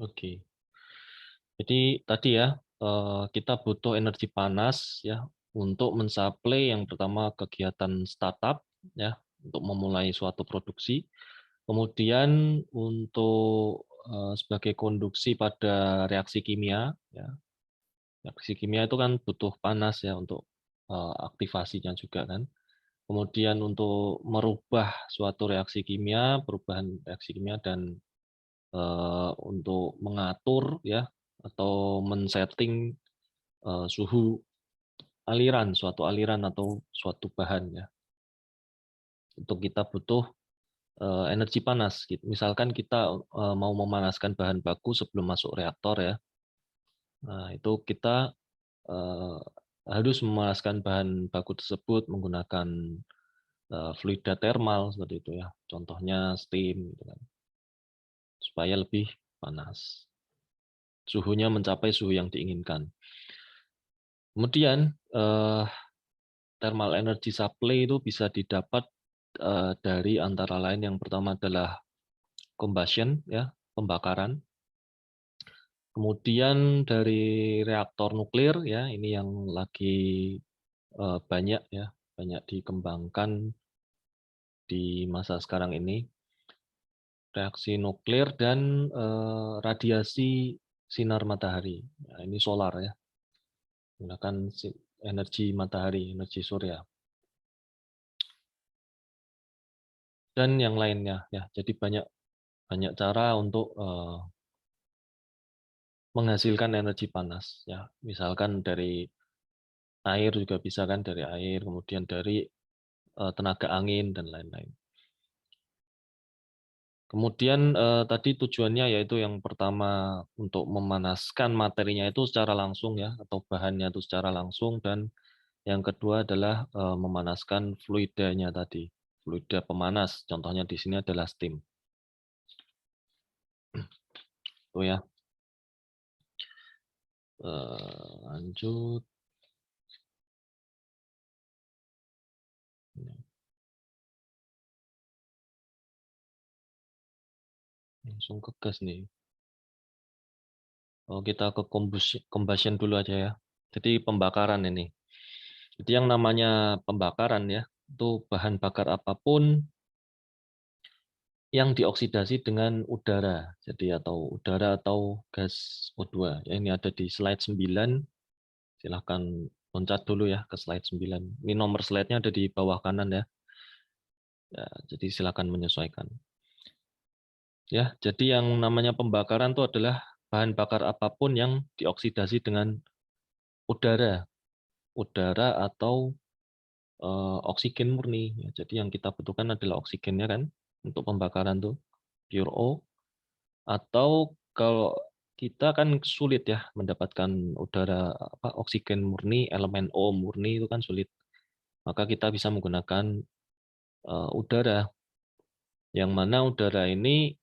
Oke. Jadi tadi ya, kita butuh energi panas ya untuk mensuplai yang pertama kegiatan startup ya, untuk memulai suatu produksi. Kemudian untuk sebagai konduksi pada reaksi kimia ya. Reaksi kimia itu kan butuh panas ya untuk aktivasinya juga kan. Kemudian untuk merubah suatu reaksi kimia, perubahan reaksi kimia dan untuk mengatur ya atau men-setting suhu aliran, suatu aliran atau suatu bahan ya. Untuk kita butuh energi panas. Misalkan kita mau memanaskan bahan baku sebelum masuk reaktor ya. Nah, itu kita eh, harus memanaskan bahan baku tersebut menggunakan fluida thermal seperti itu ya. Contohnya steam gitu kan. Supaya lebih panas. Suhunya mencapai suhu yang diinginkan. Kemudian thermal energy supply itu bisa didapat dari antara lain yang pertama adalah combustion ya, pembakaran. Kemudian dari reaktor nuklir ya, ini yang lagi banyak ya, banyak dikembangkan di masa sekarang ini. Reaksi nuklir dan radiasi sinar matahari. Nah, ini solar ya, menggunakan energi matahari, energi surya. Dan yang lainnya ya. Jadi banyak banyak cara untuk menghasilkan energi panas ya. Misalkan dari air juga bisa kan, dari air, kemudian dari tenaga angin dan lain-lain. Kemudian tadi tujuannya yaitu yang pertama untuk memanaskan materinya itu secara langsung ya, atau bahannya itu secara langsung, dan yang kedua adalah memanaskan fluidanya tadi, fluida pemanas. Contohnya di sini adalah steam. Tuh ya. Lanjut. Langsung ke gas nih. Oh, kita ke combustion dulu aja ya. Jadi pembakaran ini. Jadi yang namanya pembakaran ya, itu bahan bakar apapun yang dioksidasi dengan udara. Jadi atau udara atau gas O2. Ya, ini ada di slide 9. Silahkan loncat dulu ya ke slide 9. Ini nomor slide-nya ada di bawah kanan ya. Ya, jadi silakan menyesuaikan. Ya, jadi yang namanya pembakaran itu adalah bahan bakar apapun yang dioksidasi dengan udara, udara atau oksigen murni. Ya, jadi yang kita butuhkan adalah oksigennya kan untuk pembakaran tuh pure O. Atau kalau kita kan sulit ya mendapatkan udara oksigen murni, elemen O murni itu kan sulit. Maka kita bisa menggunakan udara, yang mana udara ini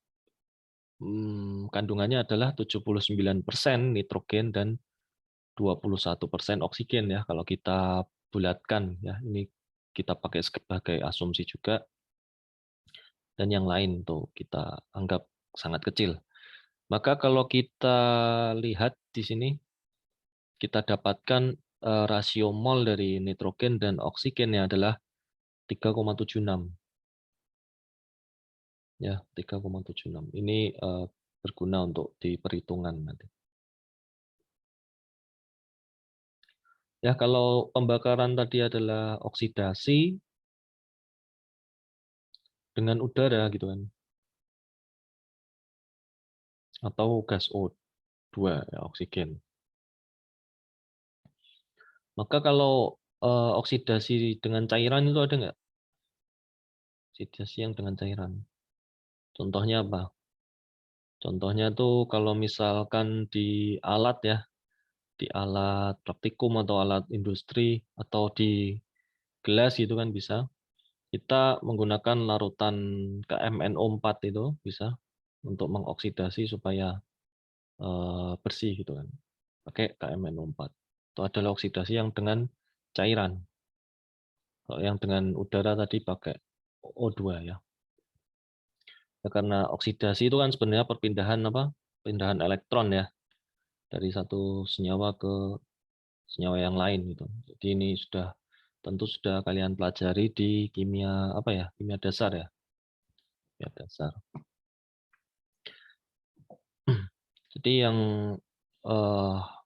kandungannya adalah 79% nitrogen dan 21% oksigen ya kalau kita bulatkan ya. Ini kita pakai sebagai asumsi juga, dan yang lain tuh kita anggap sangat kecil. Maka kalau kita lihat di sini, kita dapatkan rasio mol dari nitrogen dan oksigennya adalah 3,76. Ya, 3,76. Ini berguna untuk diperhitungan nanti. Ya, kalau pembakaran tadi adalah oksidasi dengan udara gitu kan, atau gas O2 ya, oksigen. Maka kalau oksidasi dengan cairan itu ada nggak? Oksidasi yang dengan cairan. Contohnya apa? Contohnya tuh kalau misalkan di alat ya, di alat praktikum atau alat industri atau di gelas itu kan bisa. Kita menggunakan larutan KMNO4 itu bisa untuk mengoksidasi supaya bersih gitu kan. Pakai KMNO4. Itu adalah oksidasi yang dengan cairan. Kalau yang dengan udara tadi pakai O2 ya. Ya, karena oksidasi itu kan sebenarnya perpindahan apa? pindahan elektron ya dari satu senyawa ke senyawa yang lain gitu. Jadi ini tentu sudah kalian pelajari di kimia apa ya? Kimia dasar ya. Kimia dasar. Jadi yang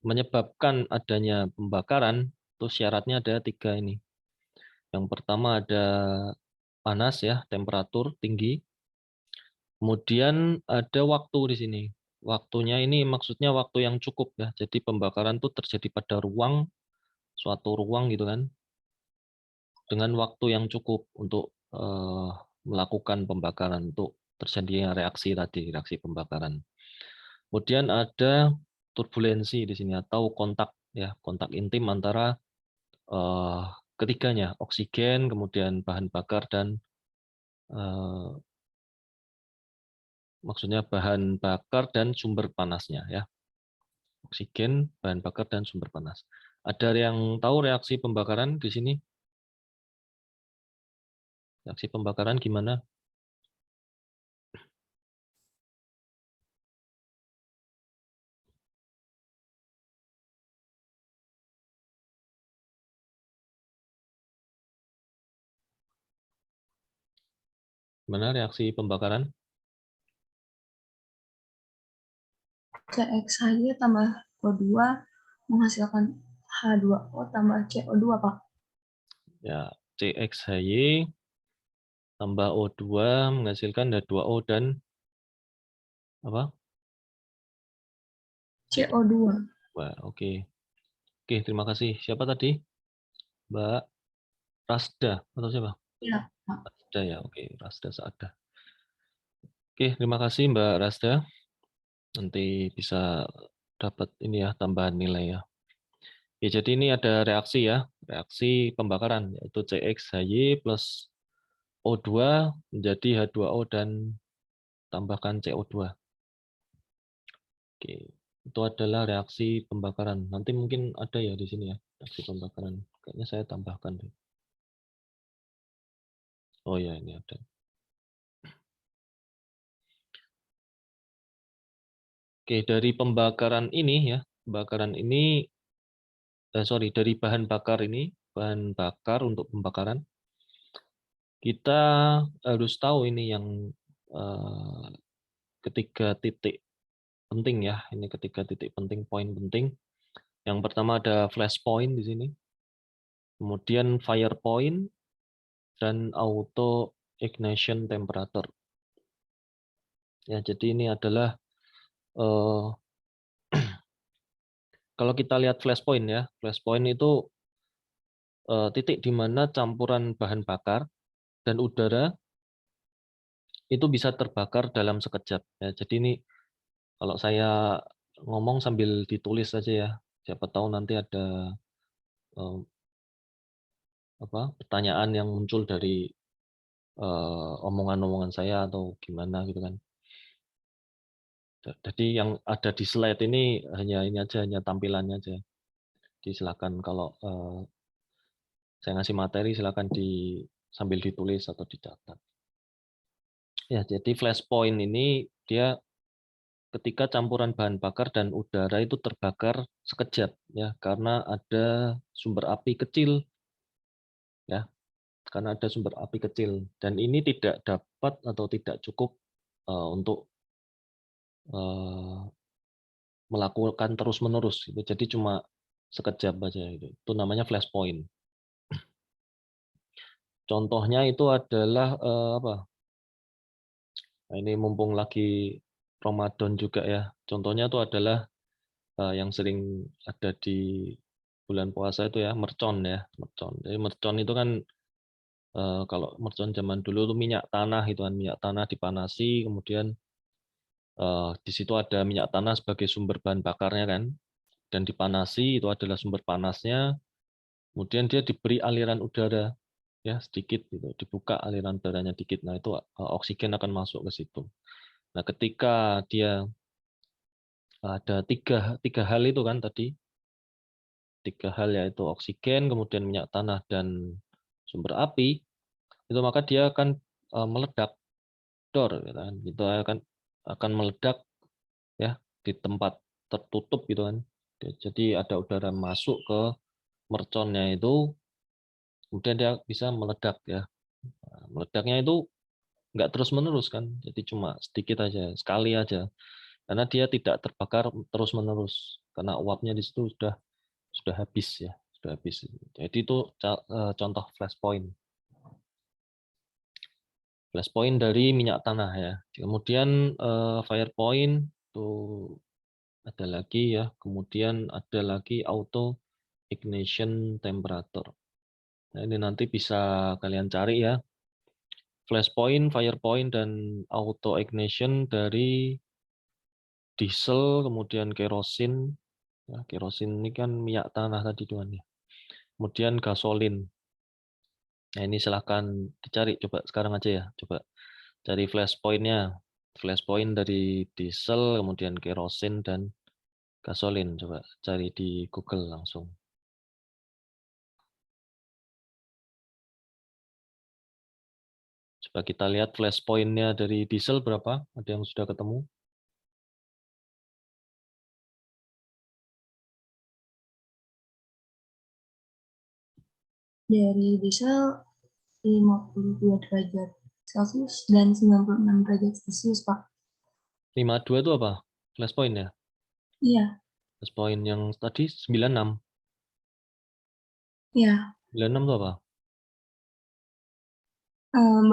menyebabkan adanya pembakaran itu syaratnya ada 3 ini. Yang pertama ada panas ya, temperatur tinggi. Kemudian ada waktu di sini. Waktunya ini maksudnya waktu yang cukup ya. Jadi pembakaran itu terjadi pada suatu ruang gitu kan, dengan waktu yang cukup untuk melakukan pembakaran, untuk terjadinya reaksi tadi, reaksi pembakaran. Kemudian ada turbulensi di sini atau kontak ya, kontak intim antara ketiganya, oksigen, kemudian bahan bakar dan maksudnya bahan bakar dan sumber panasnya ya. Oksigen, bahan bakar dan sumber panas. Ada yang tahu reaksi pembakaran di sini? Reaksi pembakaran gimana? Gimana reaksi pembakaran? CXHY tambah O2 menghasilkan H2O tambah CO2, Pak. Ya, CXHY tambah O2 menghasilkan H2O dan apa? CO2. Wah, oke. Oke, terima kasih. Siapa tadi? Mbak Rasda atau siapa? Ya, Pak. Rasda ya, oke. Rasda Saada. Oke, terima kasih Mbak Rasda. Nanti bisa dapat ini ya, tambahan nilai ya. Ya, jadi ini ada reaksi ya, reaksi pembakaran, yaitu CXHY plus O2 menjadi H2O dan tambahkan CO2. Oke, itu adalah reaksi pembakaran. Nanti mungkin ada ya di sini ya, reaksi pembakaran. Kayaknya saya tambahkan deh. Oh ya, ini ada. Oke, dari pembakaran ini ya, pembakaran ini, dari bahan bakar ini, bahan bakar untuk pembakaran, kita harus tahu ini yang eh, ketiga titik penting ya, ini ketiga titik penting, poin penting. Yang pertama ada flash point di sini, kemudian fire point, dan auto ignition temperature. Ya, jadi ini adalah kalau kita lihat flash point ya, flash point itu titik di mana campuran bahan bakar dan udara itu bisa terbakar dalam sekejap. Ya, jadi ini kalau saya ngomong sambil ditulis saja ya, siapa tahu nanti ada pertanyaan yang muncul dari omongan-omongan saya atau gimana gitu kan. Jadi yang ada di slide ini hanya ini aja, hanya tampilannya aja. Jadi silakan kalau saya ngasih materi silakan sambil ditulis atau dicatat. Ya, jadi flash point ini dia ketika campuran bahan bakar dan udara itu terbakar sekejap ya karena ada sumber api kecil ya, karena ada sumber api kecil dan ini tidak dapat atau tidak cukup untuk melakukan terus-menerus gitu. Jadi cuma sekejap aja itu. Itu namanya flash point. Contohnya itu adalah apa? Nah, ini mumpung lagi Ramadan juga ya. Contohnya itu adalah yang sering ada di bulan puasa itu ya, mercon ya, mercon. Jadi mercon itu kan kalau mercon zaman dulu itu minyak tanah itu kan, minyak tanah dipanasi, kemudian di situ ada minyak tanah sebagai sumber bahan bakarnya kan, dan dipanasi itu adalah sumber panasnya, kemudian dia diberi aliran udara ya sedikit gitu, dibuka aliran udaranya dikit, nah itu oksigen akan masuk ke situ. Nah ketika dia ada tiga hal itu kan tadi, tiga hal yaitu oksigen, kemudian minyak tanah dan sumber api, itu maka dia akan meledak, dor, gitu kan. Itu akan meledak ya. di tempat tertutup gitu kan. Jadi ada udara masuk ke merconnya itu, kemudian dia bisa meledak ya. Nah, meledaknya itu nggak terus-menerus kan, jadi cuma sedikit aja, sekali aja. Karena dia tidak terbakar terus-menerus, karena uapnya di situ sudah habis ya, sudah habis. Jadi itu contoh flash point. Flash point dari minyak tanah ya. Kemudian fire point tuh ada lagi ya. Kemudian ada lagi auto ignition temperature. Nah, ini nanti bisa kalian cari ya. Flash point, fire point, dan auto ignition dari diesel, kemudian kerosin. Ya, kerosin ini kan minyak tanah tadi tuan ya. Kemudian gasolin. Nah ini silahkan dicari, coba sekarang aja ya. Coba cari flash point-nya. Flash point dari diesel, kemudian kerosin, dan gasolin. Coba cari di Google langsung. Coba kita lihat flash point-nya dari diesel berapa? Ada yang sudah ketemu? Dari diesel 52 derajat Celcius dan 96 derajat Celcius, Pak. 52 itu apa? Flash point ya? Iya, Flash point yang tadi 96. iya. 96 itu apa?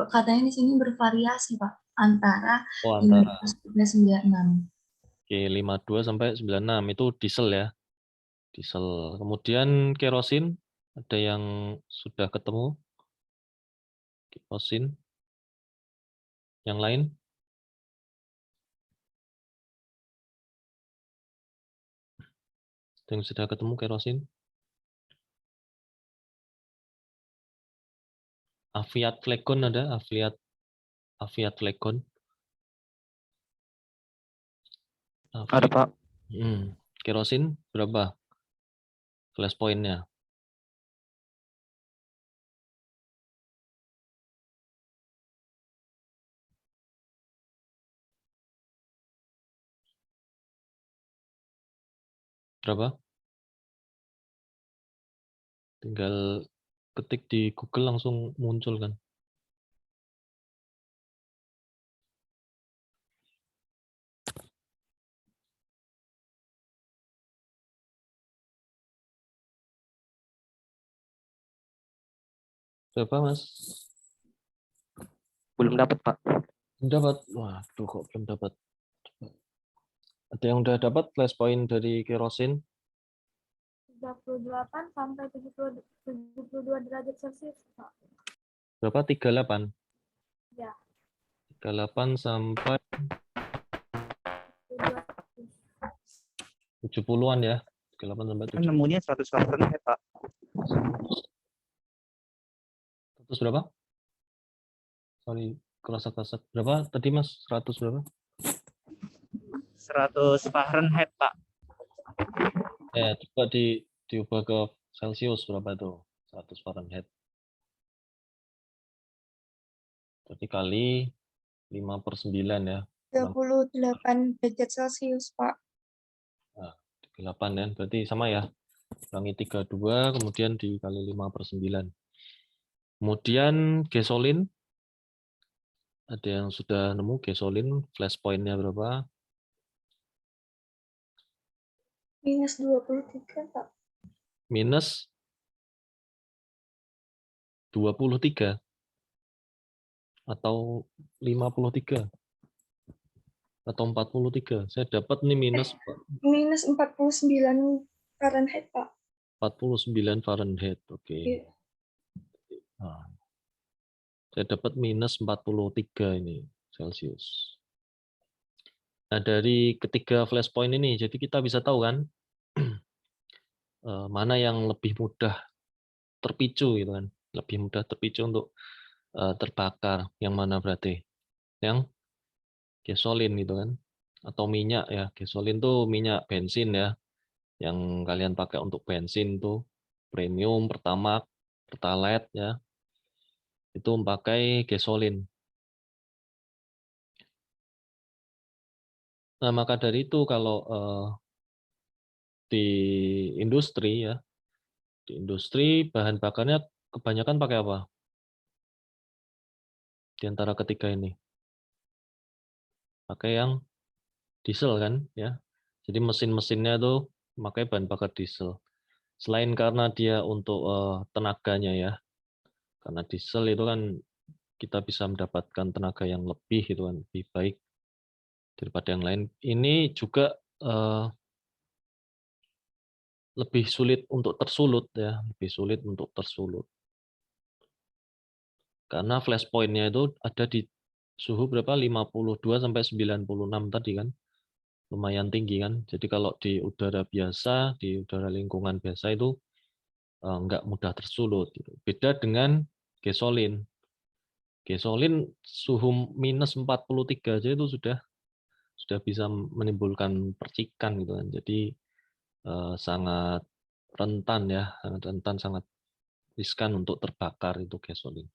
Katanya di sini bervariasi, Pak, antara Oh, antara. 15 sampai 96. Oke, 52 sampai 96 itu diesel ya. Diesel. Kemudian kerosin, ada yang sudah ketemu? Kerosin. Yang lain? Ada yang sudah ketemu kerosin? Aviat Flegon ada? Aviat Flegon. Ada, Pak. Kerosin berapa? Flash point-nya. Berapa? Tinggal ketik di Google langsung muncul kan. Berapa, Mas? Belum dapat, Pak. Belum dapat. Waduh, kok belum dapat. Ada yang udah dapat flash point dari kerosin? 38 sampai 72 derajat Celcius, Pak. Berapa? 38. Ya. 38 sampai 70-an ya. 38 sampai 70. Nemunya 100 Fahrenheit, Pak. 100 berapa? Sorry, kerasa-kerasa. Berapa tadi, Mas? 100 berapa? 100 Fahrenheit, Pak. Ya, coba diubah ke Celcius berapa itu? 100 Fahrenheit. Jadi kali 5/9 ya. 38 derajat Celcius, Pak. Nah, 8 ya. Berarti sama ya. Kurangi 32, kemudian dikali 5/9. Kemudian gasolin. Ada yang sudah nemu gasolin, flash point-nya berapa? Minus 23, Pak. Minus 23 atau 53 atau 43. Saya dapat nih minus Minus 49 Fahrenheit, Pak. 49 Fahrenheit. Oke. Iya. Nah, saya dapat minus 43 ini Celcius. Nah, dari ketiga flash point ini, jadi kita bisa tahu kan mana yang lebih mudah terpicu gitu kan. Lebih mudah terpicu untuk terbakar. Yang mana berarti? Yang gasolin gitu kan. Atau minyak ya. Gasolin tuh minyak bensin ya. Yang kalian pakai untuk bensin tuh premium, Pertamax, Pertalite ya. Itu memakai gasolin. Nah, maka dari itu kalau di industri ya, di industri bahan bakarnya kebanyakan pakai apa? Di antara ketiga ini. Pakai yang diesel kan ya. Jadi mesin-mesinnya itu pakai bahan bakar diesel. Selain karena dia untuk tenaganya ya. Karena diesel itu kan kita bisa mendapatkan tenaga yang lebih itu kan, lebih baik daripada yang lain. Ini juga lebih sulit untuk tersulut ya, lebih sulit untuk tersulut. Karena flash point-nya itu ada di suhu berapa? 52 sampai 96 tadi kan. Lumayan tinggi kan. Jadi kalau di udara biasa, di udara lingkungan biasa itu nggak mudah tersulut. Gitu. Beda dengan gasolin. Gasolin suhu minus 43 aja itu sudah bisa menimbulkan percikan gitu kan. Jadi sangat rentan ya, sangat rentan, sangat riskan untuk terbakar itu gasolin.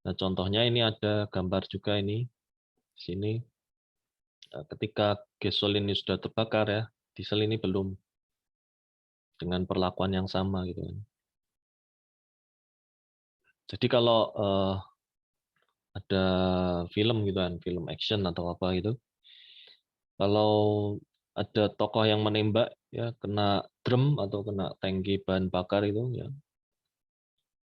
Nah, contohnya ini ada gambar juga ini di sini. Ketika gasolin ini sudah terbakar ya, diesel ini belum, dengan perlakuan yang sama gitu kan. Jadi kalau ada film gitu kan, film action atau apa gitu, kalau ada tokoh yang menembak ya kena drum atau kena tangki bahan bakar ya,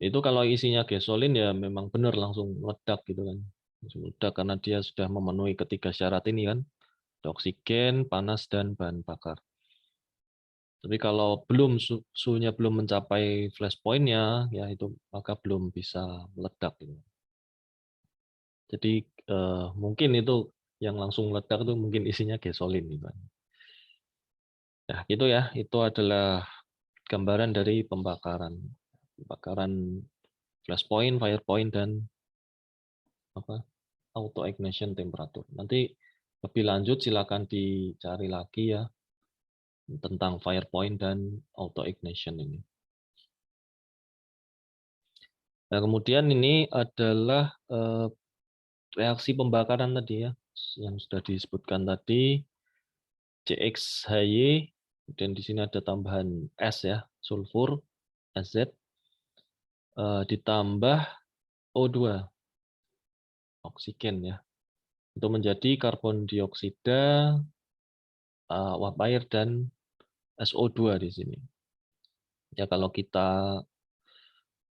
itu kalau isinya gasolin ya memang benar langsung meledak gitu kan, langsung meledak karena dia sudah memenuhi ketiga syarat ini kan, oksigen, panas dan bahan bakar. Tapi kalau belum suhunya belum mencapai flash point-nya ya itu maka belum bisa meledak gitu. Jadi mungkin itu yang langsung meledak itu mungkin isinya gasolin gitu. Nah, gitu ya. Itu adalah gambaran dari pembakaran. Pembakaran flash point, fire point dan apa? Auto ignition temperature. Nanti lebih lanjut silakan dicari lagi ya tentang fire point dan auto ignition ini. Nah, kemudian ini adalah reaksi pembakaran tadi ya, yang sudah disebutkan tadi, CXHY, dan di sini ada tambahan S ya, sulfur, SZ, ditambah O2, oksigen ya, untuk menjadi karbon dioksida, uap air, dan SO2 di sini. Ya kalau kita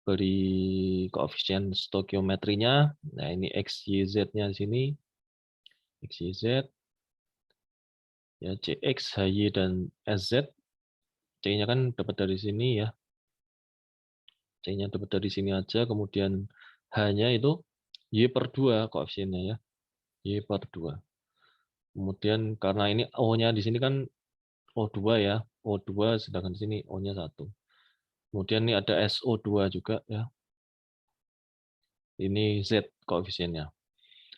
beri koefisien stokiometrinya, nah ini X, Y, Z-nya di sini, X, Y, Z, ya CX, HY, dan SZ, C-nya kan dapat dari sini ya, C-nya dapat dari sini aja, kemudian H-nya itu Y/2 koefisiennya ya, Y/2. Kemudian karena ini O-nya di sini kan O2 ya, O2 sedangkan di sini O-nya 1. Kemudian ini ada SO2 juga ya. Ini Z koefisiennya.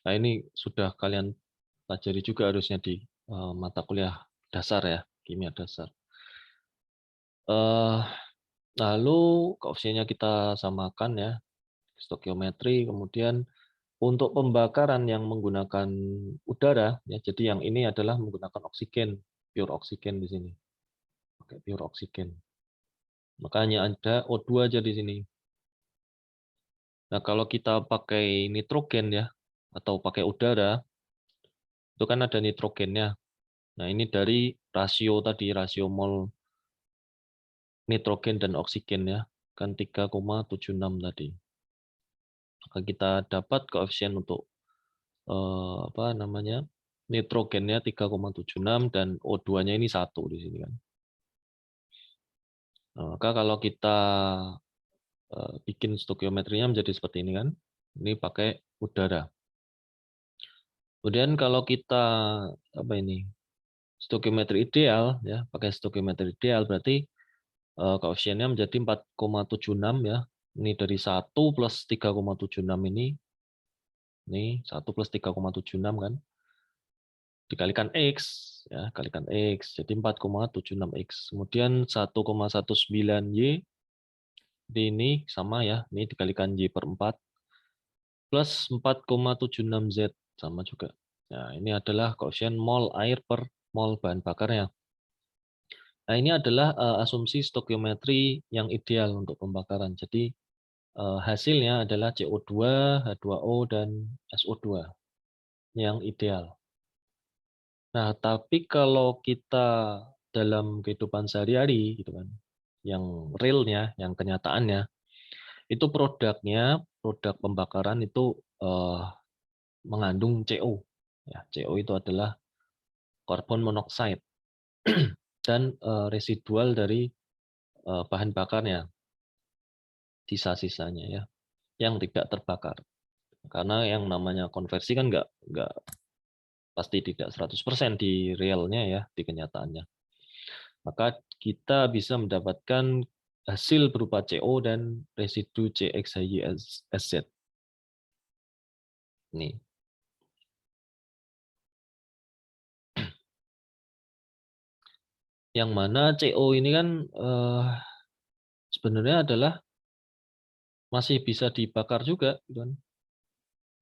Nah, ini sudah kalian pelajari juga harusnya di mata kuliah dasar ya, kimia dasar. Lalu koefisiennya kita samakan ya, stokiometri, kemudian untuk pembakaran yang menggunakan udara, ya, jadi yang ini adalah menggunakan oksigen, pure oksigen di sini, pakai pure oksigen. Makanya ada O2 aja di sini. Nah kalau kita pakai nitrogen ya, atau pakai udara, itu kan ada nitrogennya. Nah ini dari rasio tadi, rasio mol nitrogen dan oksigen ya, kan 3,76 tadi. Maka kita dapat koefisien untuk apa namanya, nitrogennya 3,76 dan O2-nya ini 1 di sini kan. Nah, maka kalau kita bikin stokiometrinya menjadi seperti ini kan, ini pakai udara. Kemudian kalau kita apa ini, stokiometri ideal ya, pakai stokiometri ideal berarti koefisiennya menjadi 4,76 ya. Ini dari 1 plus 3,76 ini 1 plus 3,76 kan, dikalikan X, ya, kalikan X, jadi 4,76X. Kemudian 1,19Y, ini sama ya, ini dikalikan Y/4, plus 4,76Z, sama juga. Nah, ini adalah koefisien mol air per mol bahan bakarnya. Nah, ini adalah asumsi stokiometri yang ideal untuk pembakaran. Jadi hasilnya adalah CO2, H2O, dan SO2 yang ideal. Nah, tapi kalau kita dalam kehidupan sehari-hari, gitu kan, yang realnya, yang kenyataannya, itu produknya, produk pembakaran itu mengandung CO. Ya, CO itu adalah karbon monoksida dan residual dari bahan bakarnya, sisa-sisanya ya, yang tidak terbakar. Karena yang namanya konversi kan nggak pasti tidak 100% di realnya ya, di kenyataannya. Maka kita bisa mendapatkan hasil berupa CO dan residu CXHYZ. Nih. Yang mana CO ini kan sebenarnya adalah masih bisa dibakar juga, gitu kan.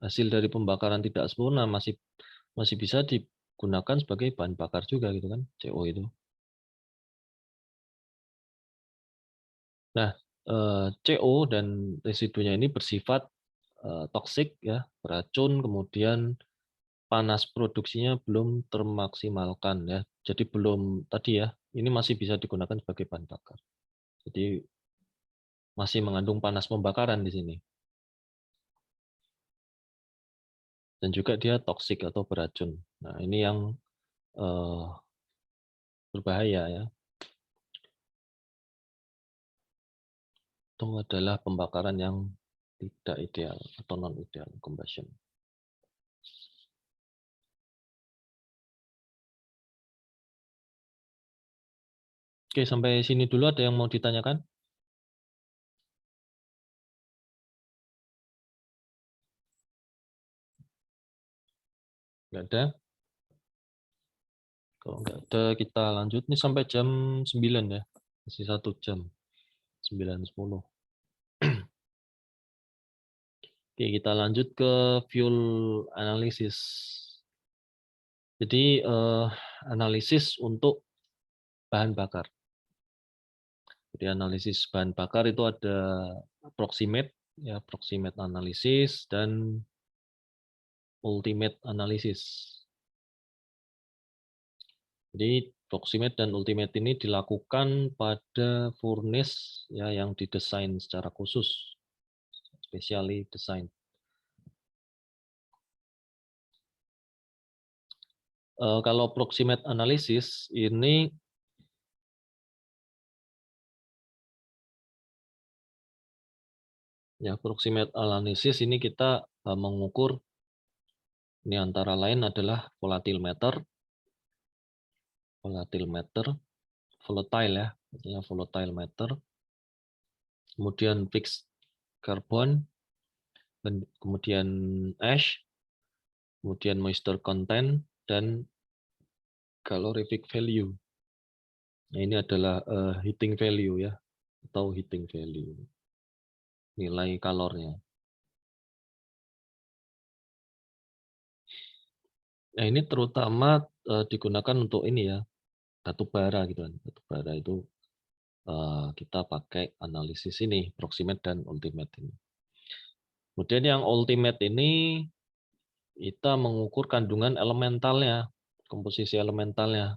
Hasil dari pembakaran tidak sempurna masih bisa digunakan sebagai bahan bakar juga, gitu kan, CO itu. Nah, CO dan residunya ini bersifat toksik ya, beracun, kemudian panas produksinya belum termaksimalkan ya. Jadi belum tadi ya, ini masih bisa digunakan sebagai bahan bakar. Jadi masih mengandung panas pembakaran di sini. Dan juga dia toksik atau beracun. Nah, ini yang berbahaya ya. Itu adalah pembakaran yang tidak ideal atau non ideal combustion. Oke, sampai sini dulu ada yang mau ditanyakan? Nggak ada? Kalau nggak ada, kita lanjut nih sampai jam 9 ya. Masih 1 jam. 9.10. Oke, kita lanjut ke fuel analysis. Jadi analisis untuk bahan bakar. Jadi analisis bahan bakar itu ada approximate, ya approximate analysis dan ultimate analysis. Jadi approximate dan ultimate ini dilakukan pada furnace ya yang didesain secara khusus, specially design. Kalau approximate analysis ini ya approximate analysis ini kita mengukur ini antara lain adalah volatile matter, volatile ya, artinya volatile matter, kemudian fixed carbon, kemudian ash, kemudian moisture content, dan calorific value. Nah, ini adalah heating value ya, atau heating value, nilai kalornya. Nah, ini terutama digunakan untuk ini ya, batu bara gitu kan. Batu bara itu kita pakai analisis ini, approximate dan ultimate ini. Kemudian yang ultimate ini kita mengukur kandungan elementalnya, komposisi elementalnya,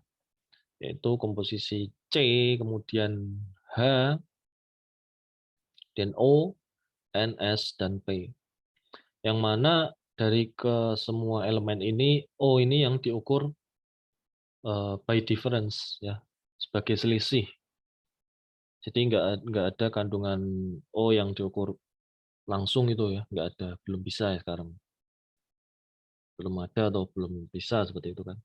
yaitu komposisi C, kemudian H, dan O, N, S, dan P. Yang mana dari ke semua elemen ini, O ini yang diukur by difference ya, sebagai selisih. Jadi nggak ada kandungan O yang diukur langsung itu ya, nggak ada, belum bisa ya sekarang. Belum ada atau belum bisa seperti itu kan.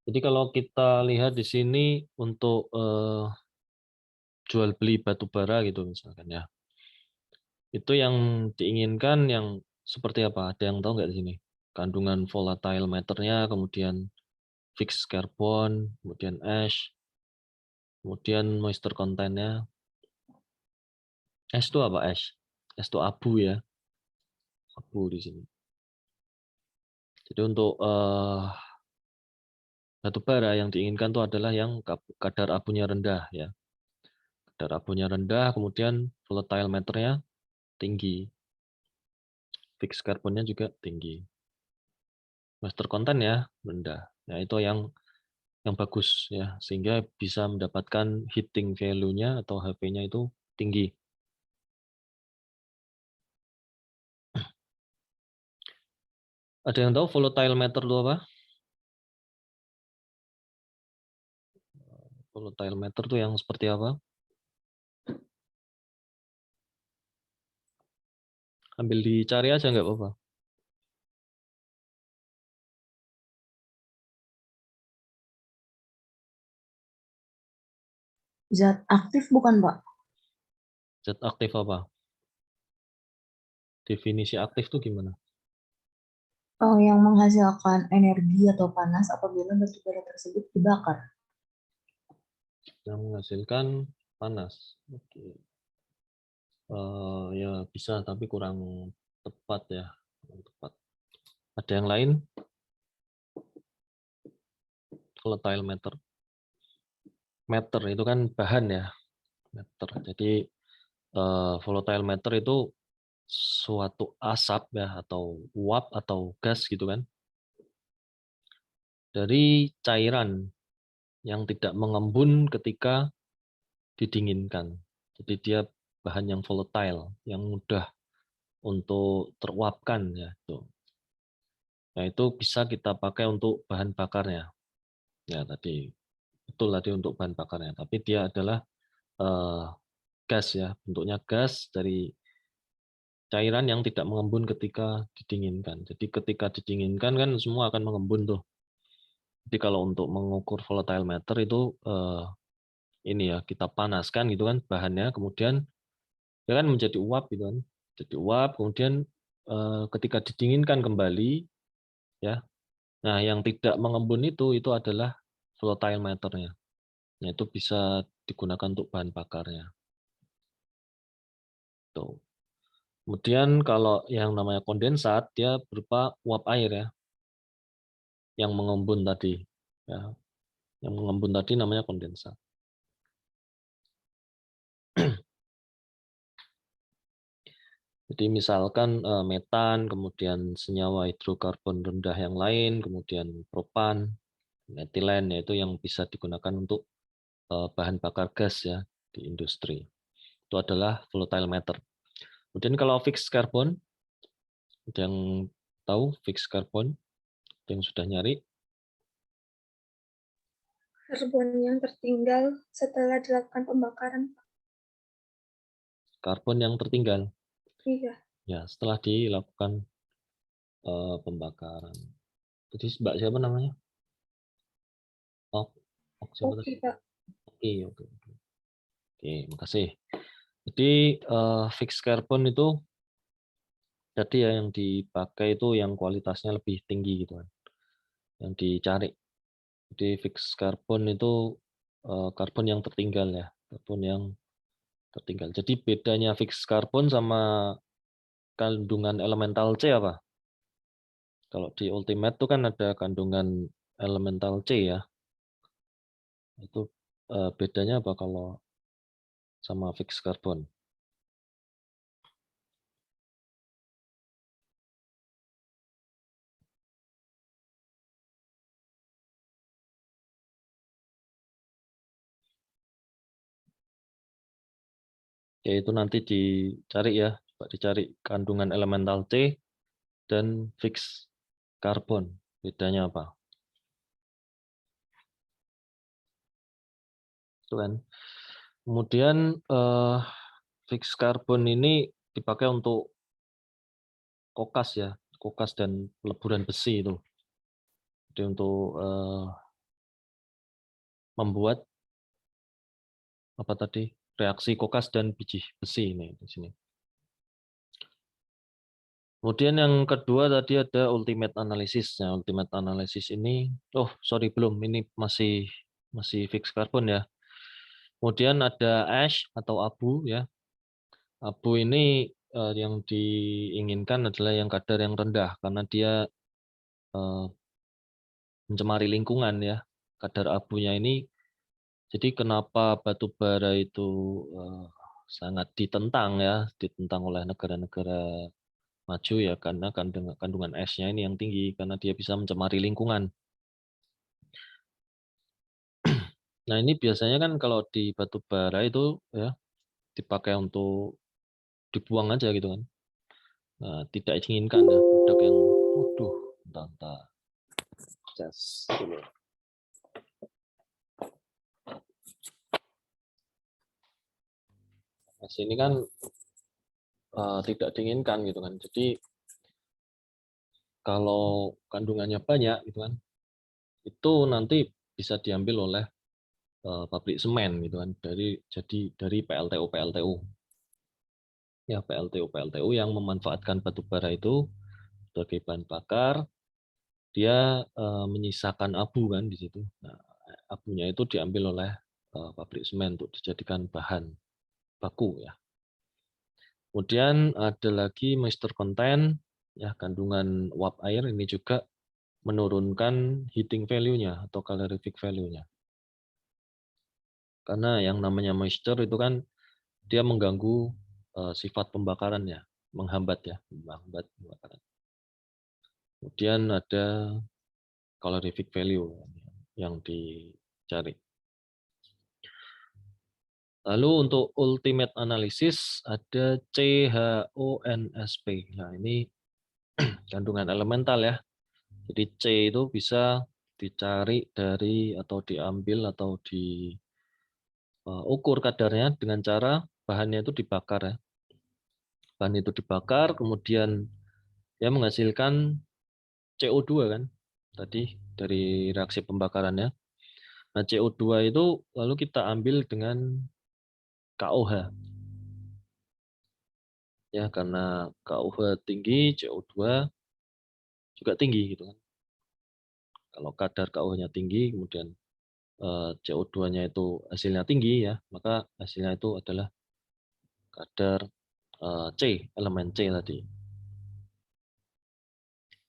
Jadi kalau kita lihat di sini untuk jual beli batu bara gitu misalkan ya. Itu yang diinginkan yang seperti apa? Ada yang tahu nggak di sini? Kandungan volatile matter-nya, kemudian fixed carbon, kemudian ash, kemudian moisture content-nya. Ash itu apa ash? Ash itu abu ya, abu di sini. Jadi untuk batu bara yang diinginkan itu adalah yang kadar abunya rendah ya. Kadar abunya rendah, kemudian volatile matter-nya tinggi. Fixed carbon-nya juga tinggi. Moisture content ya rendah. Nah, itu yang bagus ya, sehingga bisa mendapatkan heating value-nya atau HV-nya itu tinggi. Ada yang tahu volatile matter itu apa? Volatile matter itu yang seperti apa? Ambil dicari aja nggak apa-apa. Zat aktif bukan, Pak? Zat aktif apa? Definisi aktif itu gimana? Oh, yang menghasilkan energi atau panas apabila batu bara tersebut dibakar. Yang menghasilkan panas. Oke. Ya bisa, tapi kurang tepat ya. Kurang tepat. Ada yang lain? Volatile matter. Matter itu kan bahan ya. Matter. Jadi volatile matter itu suatu asap ya, atau uap atau gas gitu kan, dari cairan yang tidak mengembun ketika didinginkan. Jadi dia bahan yang volatile, yang mudah untuk teruapkan ya itu. Nah, itu bisa kita pakai untuk bahan bakarnya. Ya tadi betul tadi untuk bahan bakarnya, tapi dia adalah gas ya, bentuknya gas dari cairan yang tidak mengembun ketika didinginkan. Jadi ketika didinginkan kan semua akan mengembun tuh. Jadi kalau untuk mengukur volatile matter itu ini ya, kita panaskan gitu kan bahannya, kemudian dia kan menjadi uap gitu kan. Jadi uap, kemudian ketika didinginkan kembali ya. Nah, yang tidak mengembun itu adalah volatile matter-nya. Nah, itu bisa digunakan untuk bahan bakarnya. Tuh. Kemudian kalau yang namanya kondensat, dia berupa uap air ya, yang mengembun tadi. Ya, yang mengembun tadi namanya kondensat. Jadi misalkan metan, kemudian senyawa hidrokarbon rendah yang lain, kemudian propan, etilen, yaitu yang bisa digunakan untuk bahan bakar gas ya di industri. Itu adalah volatile matter. Kemudian kalau fixed carbon, ada yang tahu fixed carbon? Ada yang sudah nyari? Karbon yang tertinggal setelah dilakukan pembakaran. Karbon yang tertinggal. Iya. Ya, setelah dilakukan pembakaran. Jadi Mbak siapa namanya? Oh, siapa tadi? Oke, Pak. Oke, oke. Oke, makasih. Jadi fixed carbon itu tadi ya yang dipakai itu yang kualitasnya lebih tinggi gitu kan, yang dicari. Jadi fixed carbon itu karbon yang tertinggal ya, karbon yang tertinggal. Jadi bedanya fixed carbon sama kandungan elemental C apa? Kalau di ultimate itu kan ada kandungan elemental C ya. Itu bedanya apa kalau sama fixed carbon? Yaitu nanti dicari ya, coba dicari kandungan elemental C dan fixed carbon. Bedanya apa? Itu kan. Kemudian fixed carbon ini dipakai untuk kokas ya, kokas dan peleburan besi itu. Jadi untuk membuat apa tadi, reaksi kokas dan biji besi ini di sini. Kemudian yang kedua tadi ada ultimate analysis. Nah, ultimate analysis ini, oh sorry belum, ini masih fixed carbon ya. Kemudian ada ash atau abu ya. Abu ini yang diinginkan adalah yang kadar yang rendah karena dia mencemari lingkungan ya. Kadar abunya ini, jadi kenapa batu bara itu sangat ditentang ya, ditentang oleh negara-negara maju ya karena kandungan esnya ini yang tinggi karena dia bisa mencemari lingkungan. Nah ini biasanya kan kalau di batu bara itu ya dipakai untuk dibuang aja gitu kan. Nah, tidak diinginkan ya produk yang, waduh, bentar. Cas dulu. Nah, sini kan tidak diinginkan gitu kan. Jadi kalau kandungannya banyak gitu kan, itu nanti bisa diambil oleh pabrik semen gitu kan dari PLTU ya PLTU yang memanfaatkan batu bara itu sebagai bahan bakar, dia menyisakan abu kan di situ. Nah, abunya itu diambil oleh pabrik semen untuk dijadikan bahan baku ya. Kemudian ada lagi moisture content ya, kandungan uap air ini juga menurunkan heating value-nya atau calorific value-nya. Karena yang namanya moisture itu kan dia mengganggu sifat pembakarannya, menghambat pembakaran. Kemudian ada calorific value yang dicari. Lalu untuk ultimate analysis ada CHONSP. Nah, ini kandungan elemental ya. Jadi C itu bisa dicari dari atau diambil atau diukur kadarnya dengan cara bahannya itu dibakar ya. Bahan itu dibakar kemudian ya menghasilkan CO2 kan tadi dari reaksi pembakarannya. Nah, CO2 itu lalu kita ambil dengan KOH. Ya, karena KOH tinggi, CO2 juga tinggi gitu kan. Kalau kadar KOH-nya tinggi, kemudian CO2-nya itu hasilnya tinggi ya, maka hasilnya itu adalah kadar C, elemen C tadi.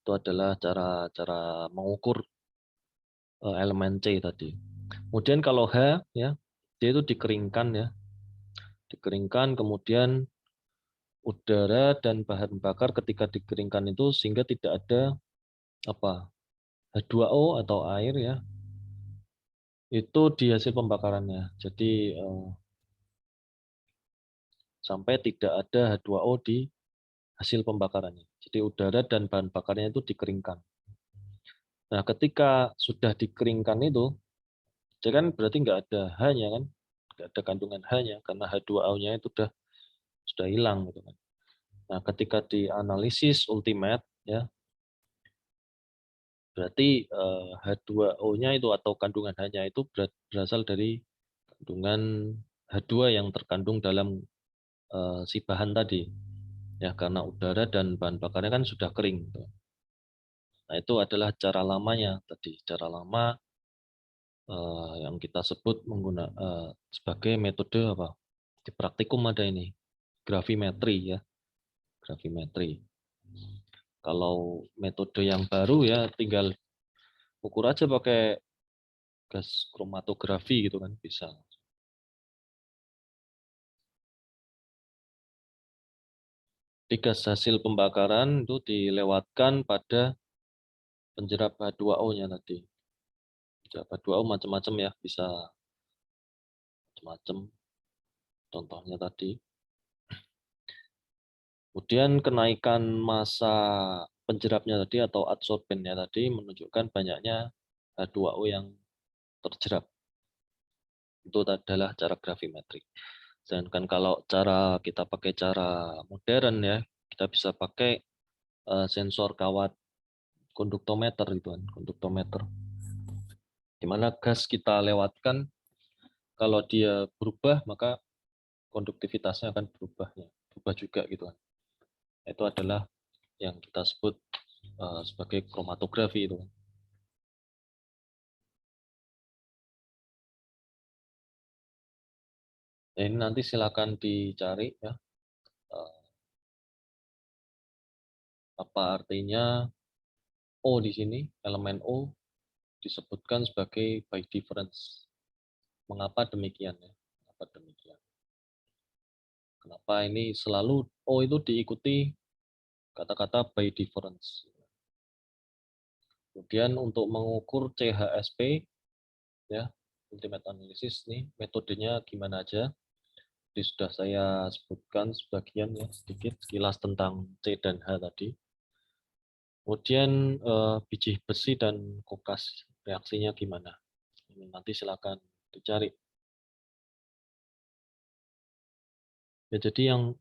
Itu adalah cara mengukur elemen C tadi. Kemudian kalau H ya, dia itu dikeringkan ya. Dikeringkan kemudian udara dan bahan bakar ketika dikeringkan itu sehingga tidak ada H2O atau air ya. Itu di hasil pembakarannya. Jadi sampai tidak ada H2O di hasil pembakarannya. Jadi udara dan bahan bakarnya itu dikeringkan. Nah, ketika sudah dikeringkan itu, jadi kan berarti nggak ada H-nya kan, nggak ada kandungan H-nya karena H2O-nya itu sudah hilang gitu kan. Nah, ketika dianalisis ultimate ya, berarti H2O-nya itu atau kandungan H-nya itu berasal dari kandungan H2 yang terkandung dalam si bahan tadi. Ya, karena udara dan bahan bakarnya kan sudah kering. Gitu. Nah, itu adalah cara lamanya tadi, cara lama yang kita sebut sebagai metode apa? Di praktikum ada ini, gravimetri ya, gravimetri. Kalau metode yang baru ya tinggal ukur aja pakai gas kromatografi gitu kan bisa. Di gas hasil pembakaran itu dilewatkan pada penjerap H2O-nya tadi. Penjerap H2O macam-macam ya, bisa macam-macam. Contohnya tadi. Kemudian kenaikan massa penjerapnya tadi atau adsorbennya tadi menunjukkan banyaknya H2O yang terjerap. Itu adalah cara gravimetri. Sedangkan kalau kita pakai cara modern ya, kita bisa pakai sensor kawat konduktometer gitu kan, konduktometer. Di mana gas kita lewatkan, kalau dia berubah maka konduktivitasnya akan berubah juga gitu kan. Itu adalah yang kita sebut sebagai kromatografi itu. Nah, ini nanti silakan dicari ya, apa artinya O di sini, elemen O disebutkan sebagai by difference. Mengapa demikian ya? Mengapa demikian? Kenapa ini selalu O itu diikuti kata-kata by difference? Kemudian untuk mengukur CHSP ya, ultimate analysis nih metodenya gimana aja? Jadi sudah saya sebutkan sebagian ya, sedikit sekilas tentang C dan H tadi. Kemudian biji besi dan kokas reaksinya gimana? Ini nanti silakan dicari. Ya, jadi yang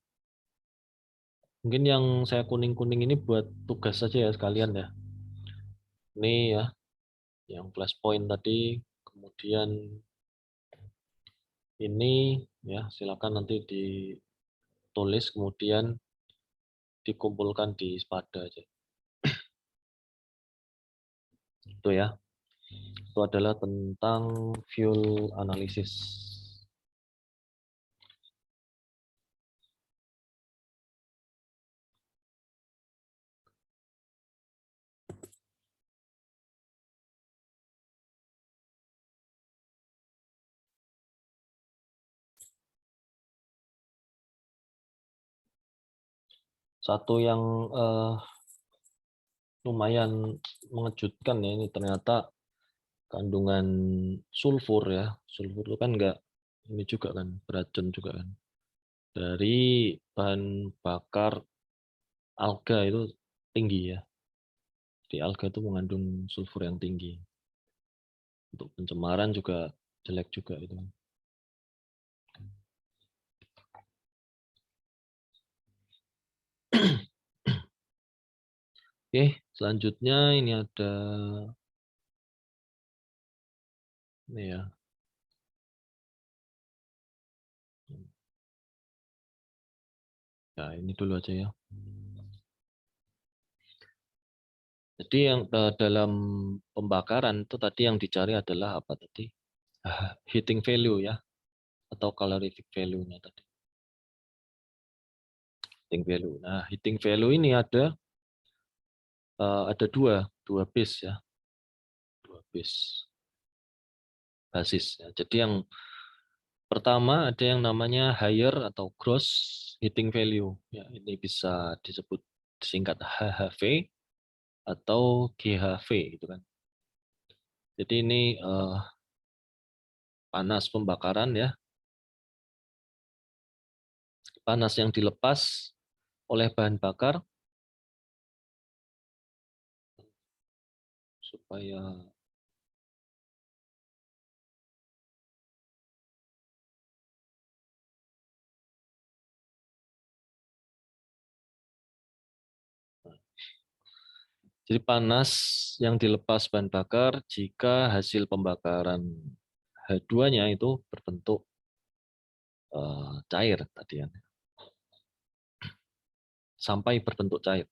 mungkin yang saya kuning-kuning ini buat tugas saja ya sekalian ya. Ini ya, yang flashpoint tadi, kemudian ini ya silakan nanti ditulis kemudian dikumpulkan di Spada aja. Itu ya. Itu adalah tentang fuel analysis. Satu yang lumayan mengejutkan ya, ini ternyata kandungan sulfur ya. Sulfur itu kan enggak ini juga kan beracun juga kan. Dari bahan bakar alga itu tinggi ya. Jadi alga itu mengandung sulfur yang tinggi. Untuk pencemaran juga jelek juga itu. Oke, selanjutnya ini ada ini ya. Nah, ini dulu aja ya. Jadi yang dalam pembakaran itu tadi yang dicari adalah apa tadi? Heating value ya, atau calorific value-nya tadi. Heating value. Nah, heating value ini ada dua base ya, dua base basis. Ya. Jadi yang pertama ada yang namanya higher atau gross heating value. Ya, ini bisa disebut singkat HHV atau GHV gitu kan. Jadi ini panas pembakaran ya. Panas yang dilepas oleh bahan bakar supaya jadi panas yang dilepas bahan bakar jika hasil pembakaran H2-nya itu berbentuk cair tadi ya. Sampai berbentuk cair.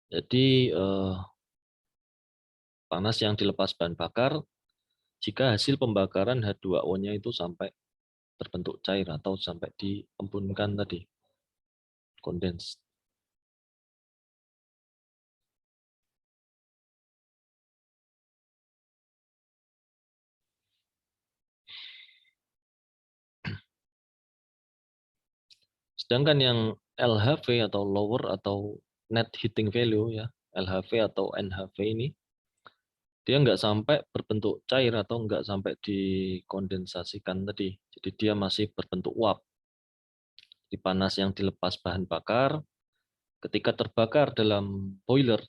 Jadi panas yang dilepas bahan bakar jika hasil pembakaran H2O-nya itu sampai terbentuk cair atau sampai diembunkan tadi, kondens. Sedangkan yang LHV atau lower atau net heating value ya, LHV atau NHV ini dia nggak sampai berbentuk cair atau nggak sampai dikondensasikan tadi. Jadi dia masih berbentuk uap. Di panas yang dilepas bahan bakar ketika terbakar dalam boiler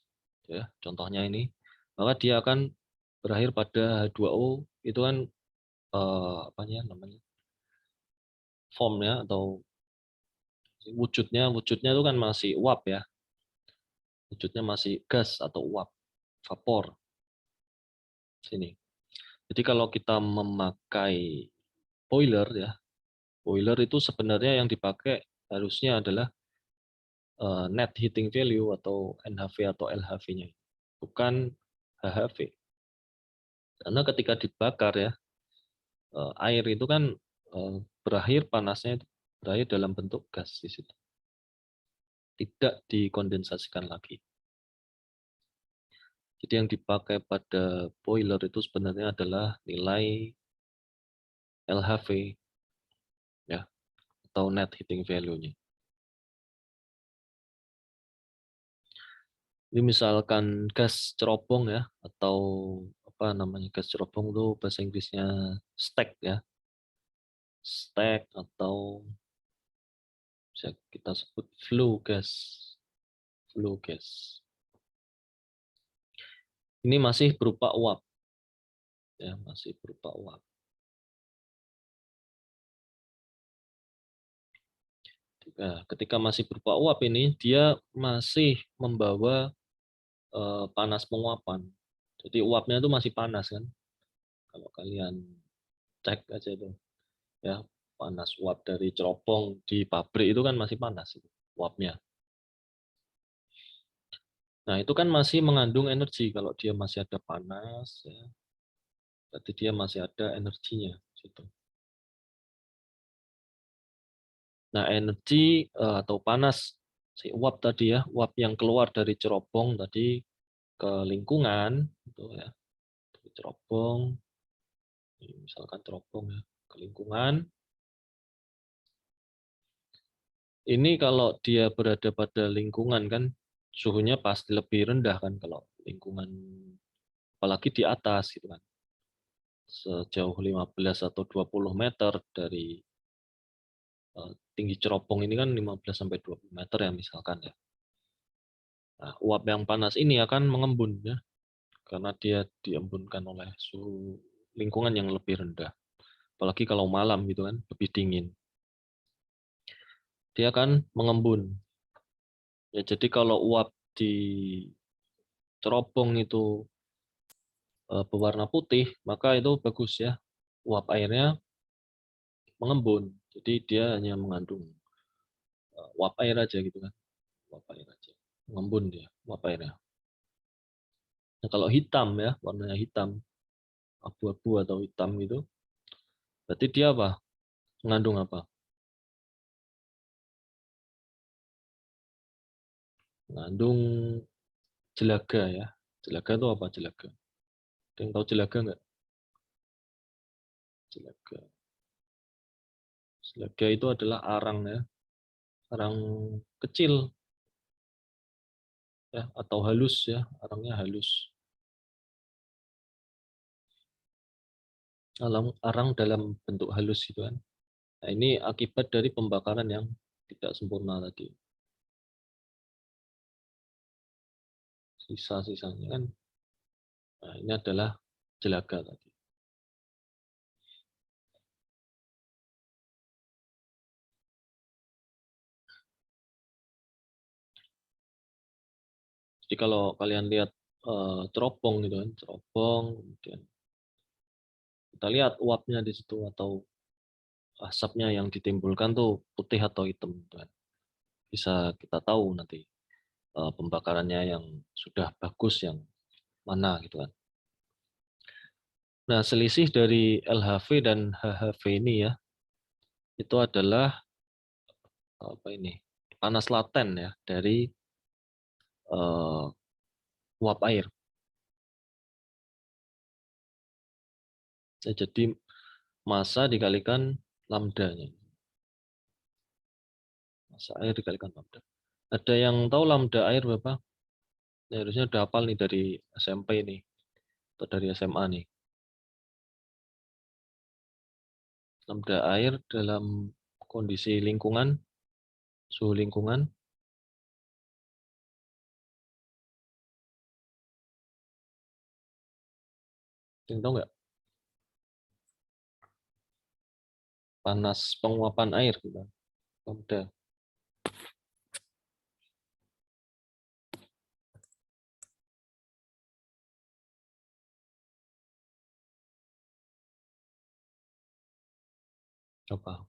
ya, contohnya ini, maka dia akan berakhir pada H2O itu kan namanya formnya atau wujudnya itu kan masih uap ya. Wujudnya masih gas atau uap, vapor. Sini. Jadi kalau kita memakai boiler ya, boiler itu sebenarnya yang dipakai harusnya adalah net heating value atau NHV atau LHV-nya, bukan HHV. Karena ketika dibakar ya, air itu kan berakhir panasnya itu berakhir dalam bentuk gas di situ. Tidak dikondensasikan lagi. Jadi yang dipakai pada boiler itu sebenarnya adalah nilai LHV ya, atau net heating value-nya. Ini misalkan gas cerobong ya, atau apa namanya, gas cerobong itu bahasa Inggrisnya stack ya, stack atau bisa kita sebut flue gas, flue gas. Ini masih berupa uap ya, masih berupa uap. Nah, ketika masih berupa uap ini dia masih membawa panas penguapan. Jadi uapnya itu masih panas kan. Kalau kalian cek aja itu ya, panas uap dari cerobong di pabrik itu kan masih panas itu, uapnya. Nah, itu kan masih mengandung energi kalau dia masih ada panas ya. Berarti dia masih ada energinya situ. Nah, energi atau panas si uap tadi ya, uap yang keluar dari cerobong tadi ke lingkungan itu ya. Cerobong, misalkan cerobong ya, ke lingkungan. Ini kalau dia berada pada lingkungan kan suhunya pasti lebih rendah kan kalau lingkungan, apalagi di atas gitu kan. Sejauh 15 atau 20 meter dari tinggi cerobong ini kan 15 sampai 20 meter ya misalkan ya. Nah, uap yang panas ini akan mengembun ya karena dia diembunkan oleh suhu lingkungan yang lebih rendah. Apalagi kalau malam gitu kan, lebih dingin. Dia akan mengembun. Ya, jadi kalau uap di cerobong itu berwarna putih, maka itu bagus ya. Uap airnya mengembun. Jadi dia hanya mengandung uap air aja gitu kan. Uap air aja. Mengembun dia, uap airnya. Nah, kalau hitam ya, warnanya hitam, abu-abu atau hitam gitu, berarti dia apa? Mengandung apa? Mengandung jelaga ya. Jelaga itu apa jelaga? Ada yang tahu jelaga nggak? Jelaga. Jelaga itu adalah arang ya. Arang kecil ya, atau halus ya, arangnya halus. Arang dalam bentuk halus gitu kan. Nah, ini akibat dari pembakaran yang tidak sempurna tadi. Sisa-sisanya kan. Nah, ini adalah jelaga tadi. Jadi kalau kalian lihat cerobong gitu kan, cerobong, kemudian kita lihat uapnya di situ atau asapnya yang ditimbulkan tuh putih atau hitam gitu kan. Bisa kita tahu nanti pembakarannya yang sudah bagus yang mana gitu kan. Nah, selisih dari LHV dan HHV ini ya, itu adalah apa ini? Panas laten ya dari uap air. Ya, jadi massa dikalikan lambdanya. Massa air dikalikan lambda. Ada yang tahu lambda air berapa? Ya, harusnya udah hafal nih dari SMP nih atau dari SMA nih. Lambda air dalam kondisi lingkungan, suhu lingkungan. Yang tahu nggak? Panas penguapan air gitu. Lambda. Apa?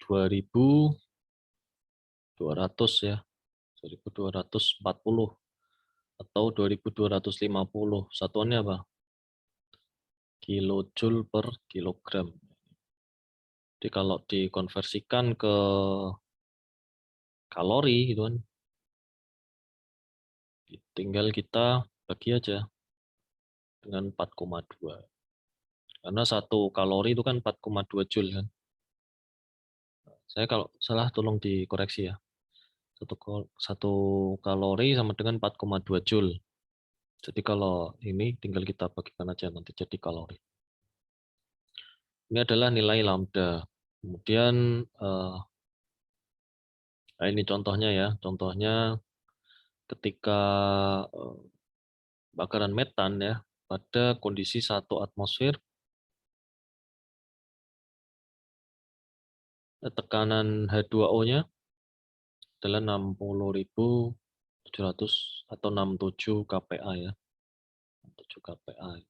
2200 ya. 2240 atau 2250. Satuannya apa? Kilojoule per kilogram. Jadi kalau dikonversikan ke kalori gitu kan, tinggal kita bagi aja dengan 4,2. Karena 1 kalori itu kan 4,2 joule kan. Saya kalau salah tolong dikoreksi ya. 1 kalori sama dengan 4,2 joule. Jadi kalau ini tinggal kita bagikan aja nanti jadi kalori. Ini adalah nilai lambda. Kemudian nah ini contohnya ya. Contohnya ketika bakaran metan ya pada kondisi 1 atmosfer, tekanan H2O-nya adalah 60.700 atau 67 kPa ya. 7 kPa.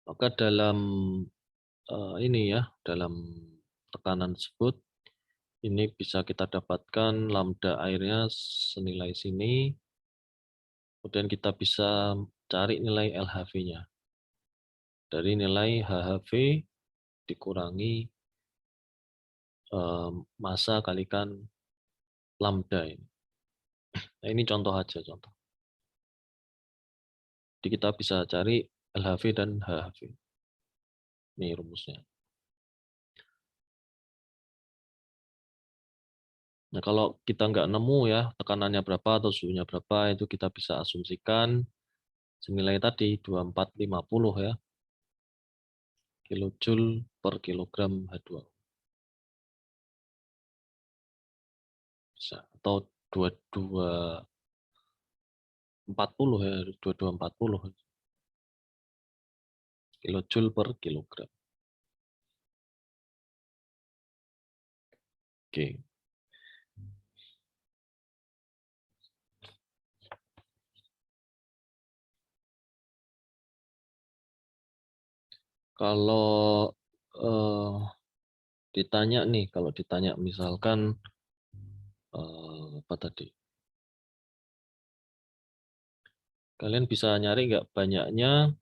Maka dalam ini ya, dalam tekanan tersebut ini bisa kita dapatkan lambda airnya senilai sini. Kemudian kita bisa cari nilai LHV-nya. Dari nilai HHV dikurangi massa kalikan lambda ini. Nah, ini contoh aja contoh. Jadi kita bisa cari LHV dan HHV. Ini rumusnya. Nah, kalau kita nggak nemu ya tekanannya berapa atau suhunya berapa, itu kita bisa asumsikan senilai tadi 2450 ya. Kilojoule per kilogram H2O. Bisa. Atau 2240 ya, 2240 kilojoule per kilogram. Oke. Kalau ditanya nih, kalau ditanya misalkan apa tadi? Kalian bisa nyari nggak banyaknya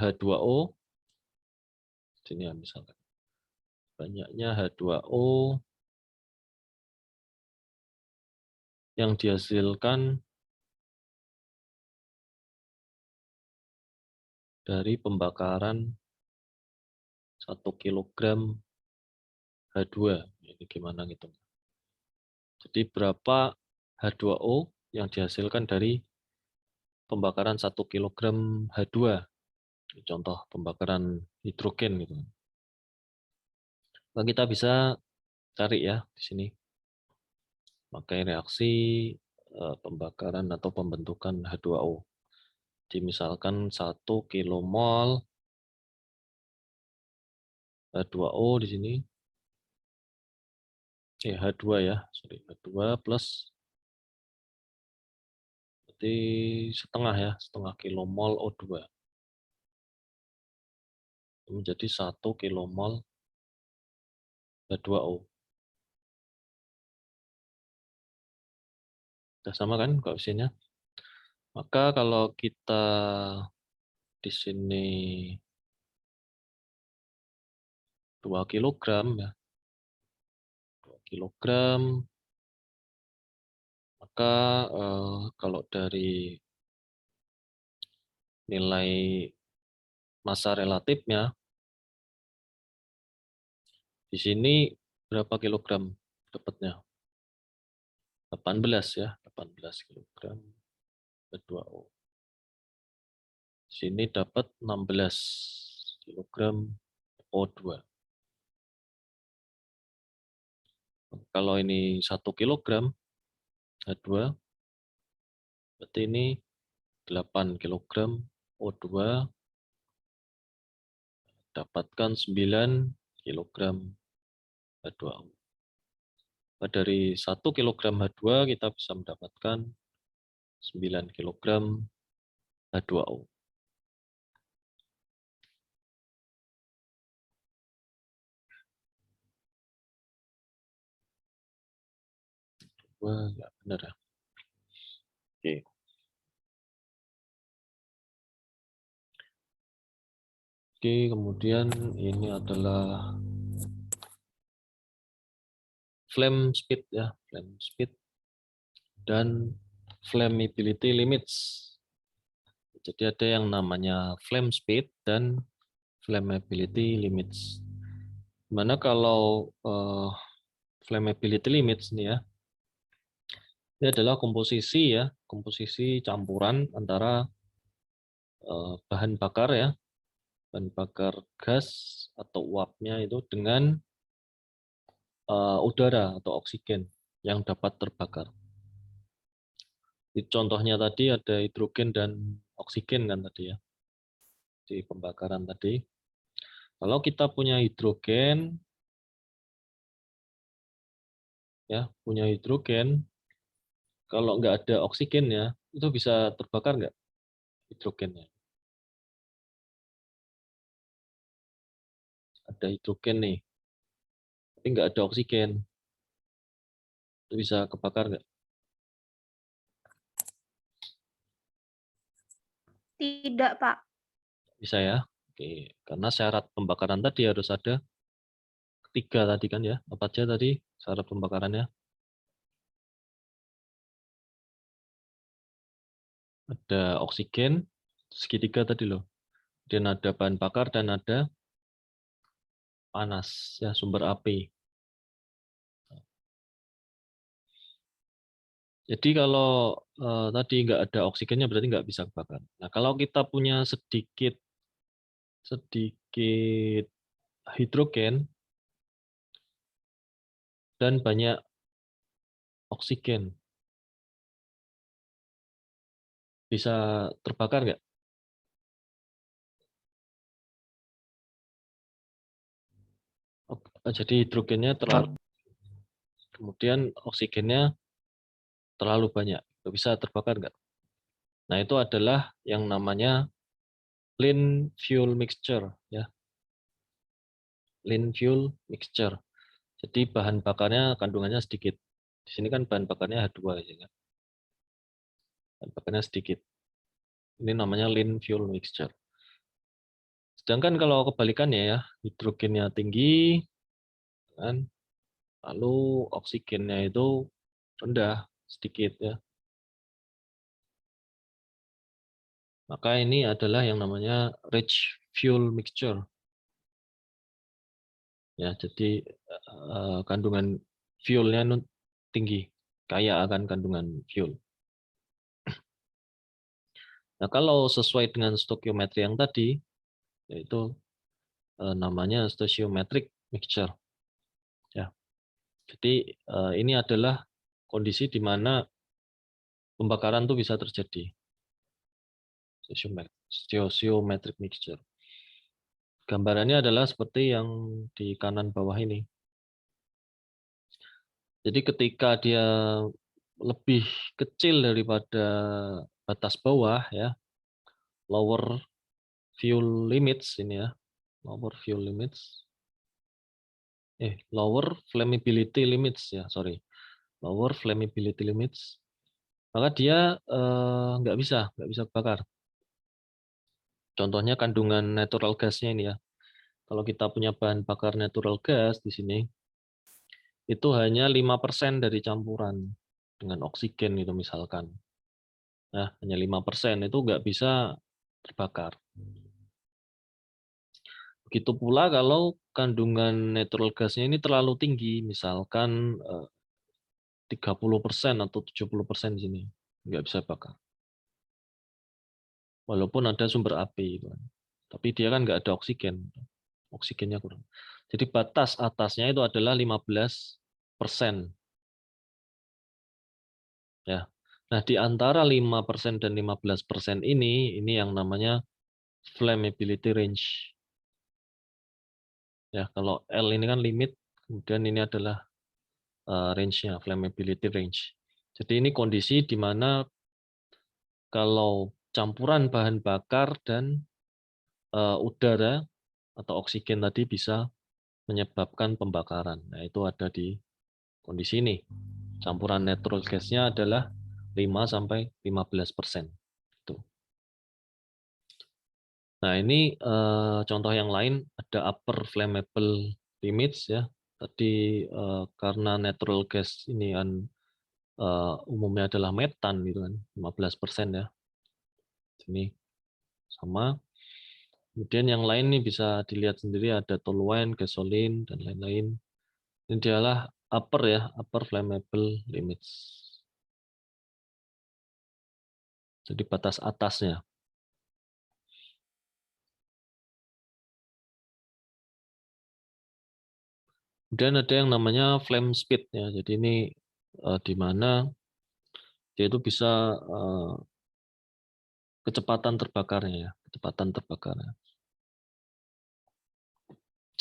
H2O? Sini ya misalkan. Banyaknya H2O yang dihasilkan dari pembakaran 1 kilogram H2. Ini gimana gitu. Jadi berapa H2O yang dihasilkan dari pembakaran 1 kilogram H2. Contoh pembakaran hidrogen gitu. Nah, kita bisa cari ya di sini. Pakai reaksi pembakaran atau pembentukan H2O. Jadi misalkan 1 kilomol H2O di sini. H2 ya, sorry, H2 plus berarti setengah ya, setengah kilomol O2. Menjadi 1 kilomol H2O. Sudah sama kan koefisiennya? Maka kalau kita di sini 2 kilogram ya. 2 kilogram. Maka kalau dari nilai massa relatifnya di sini berapa kilogram dapatnya? 18 ya, 18 kilogram H2O. Sini dapat 16 kilogram O2. Kalau ini 1 kilogram H2, berarti ini 8 kilogram O2, dapatkan 9 kilogram H2O. Nah, dari 1 kilogram H2 kita bisa mendapatkan 9 kilogram H2O. Wah, ya benar ya. Oke. Oke, kemudian ini adalah flame speed ya, flame speed dan flammability limits. Jadi ada yang namanya flame speed dan flammability limits. Dimana kalau flammability limits ini ya, ini adalah komposisi ya, komposisi campuran antara bahan bakar ya, bahan bakar gas atau uapnya itu dengan udara atau oksigen yang dapat terbakar. Contohnya tadi ada hidrogen dan oksigen kan tadi ya, di pembakaran tadi. Kalau kita punya hidrogen, ya punya hidrogen, kalau nggak ada oksigennya, itu bisa terbakar nggak hidrogennya? Ada hidrogen nih, tapi nggak ada oksigen, itu bisa kebakar nggak? Tidak, Pak. Bisa ya. Oke, karena syarat pembakaran tadi harus ada 3 tadi kan ya. Apa aja tadi syarat pembakarannya? Ada oksigen, segitiga tadi loh. Dan ada bahan bakar dan ada panas ya, sumber api. Jadi kalau tadi nggak ada oksigennya berarti nggak bisa kebakar. Nah kalau kita punya sedikit hidrogen dan banyak oksigen, bisa terbakar nggak? Jadi hidrogennya terlalu, kemudian oksigennya terlalu banyak, bisa terbakar nggak? Nah itu adalah yang namanya lean fuel mixture ya, lean fuel mixture. Jadi bahan bakarnya kandungannya sedikit. Di sini kan bahan bakarnya H2 ya kan. Bahan bakarnya sedikit. Ini namanya lean fuel mixture. Sedangkan kalau kebalikannya ya, hidrogennya tinggi kan, lalu oksigennya itu rendah sedikit ya. Maka ini adalah yang namanya rich fuel mixture. Ya, jadi kandungan fuelnya tinggi, kaya akan kandungan fuel. Nah, kalau sesuai dengan stoichiometry yang tadi, yaitu namanya stoichiometric mixture. Ya, jadi ini adalah kondisi di mana pembakaran itu bisa terjadi. Stoichiometric mixture. Gambarannya adalah seperti yang di kanan bawah ini. Jadi ketika dia lebih kecil daripada batas bawah ya, lower fuel limits ini ya, lower fuel limits, lower flammability limits ya, sorry, lower flammability limits, maka dia nggak bisa bakar. Contohnya kandungan natural gasnya ini ya. Kalau kita punya bahan bakar natural gas di sini, itu hanya 5% dari campuran dengan oksigen itu misalkan. Nah, hanya 5% itu nggak bisa terbakar. Begitu pula kalau kandungan natural gasnya ini terlalu tinggi, misalkan 30% atau 70% di sini, nggak bisa bakar. Walaupun ada sumber api, tapi dia kan nggak ada oksigen, oksigennya kurang. Jadi batas atasnya itu adalah 15%. Ya. Nah, di antara 5% dan 15% ini yang namanya flammability range. Ya, kalau L ini kan limit, kemudian ini adalah range-nya, flammability range. Jadi ini kondisi di mana kalau campuran bahan bakar dan udara atau oksigen tadi bisa menyebabkan pembakaran. Nah, itu ada di kondisi ini. campuran natural gas-nya adalah 5-15%. Nah, ini contoh yang lain, ada upper flammable limits ya. Tadi karena natural gas ini kan umumnya adalah metan gitu kan, 15% ya. Ini sama. Kemudian yang lain nih bisa dilihat sendiri, ada toluene, gasolin dan lain-lain. Ini adalah upper ya, upper flammable limits. Jadi batas atasnya. Kemudian ada yang namanya flame speed ya. Jadi ini di mana dia itu bisa kecepatan terbakarnya ya, kecepatan terbakarnya.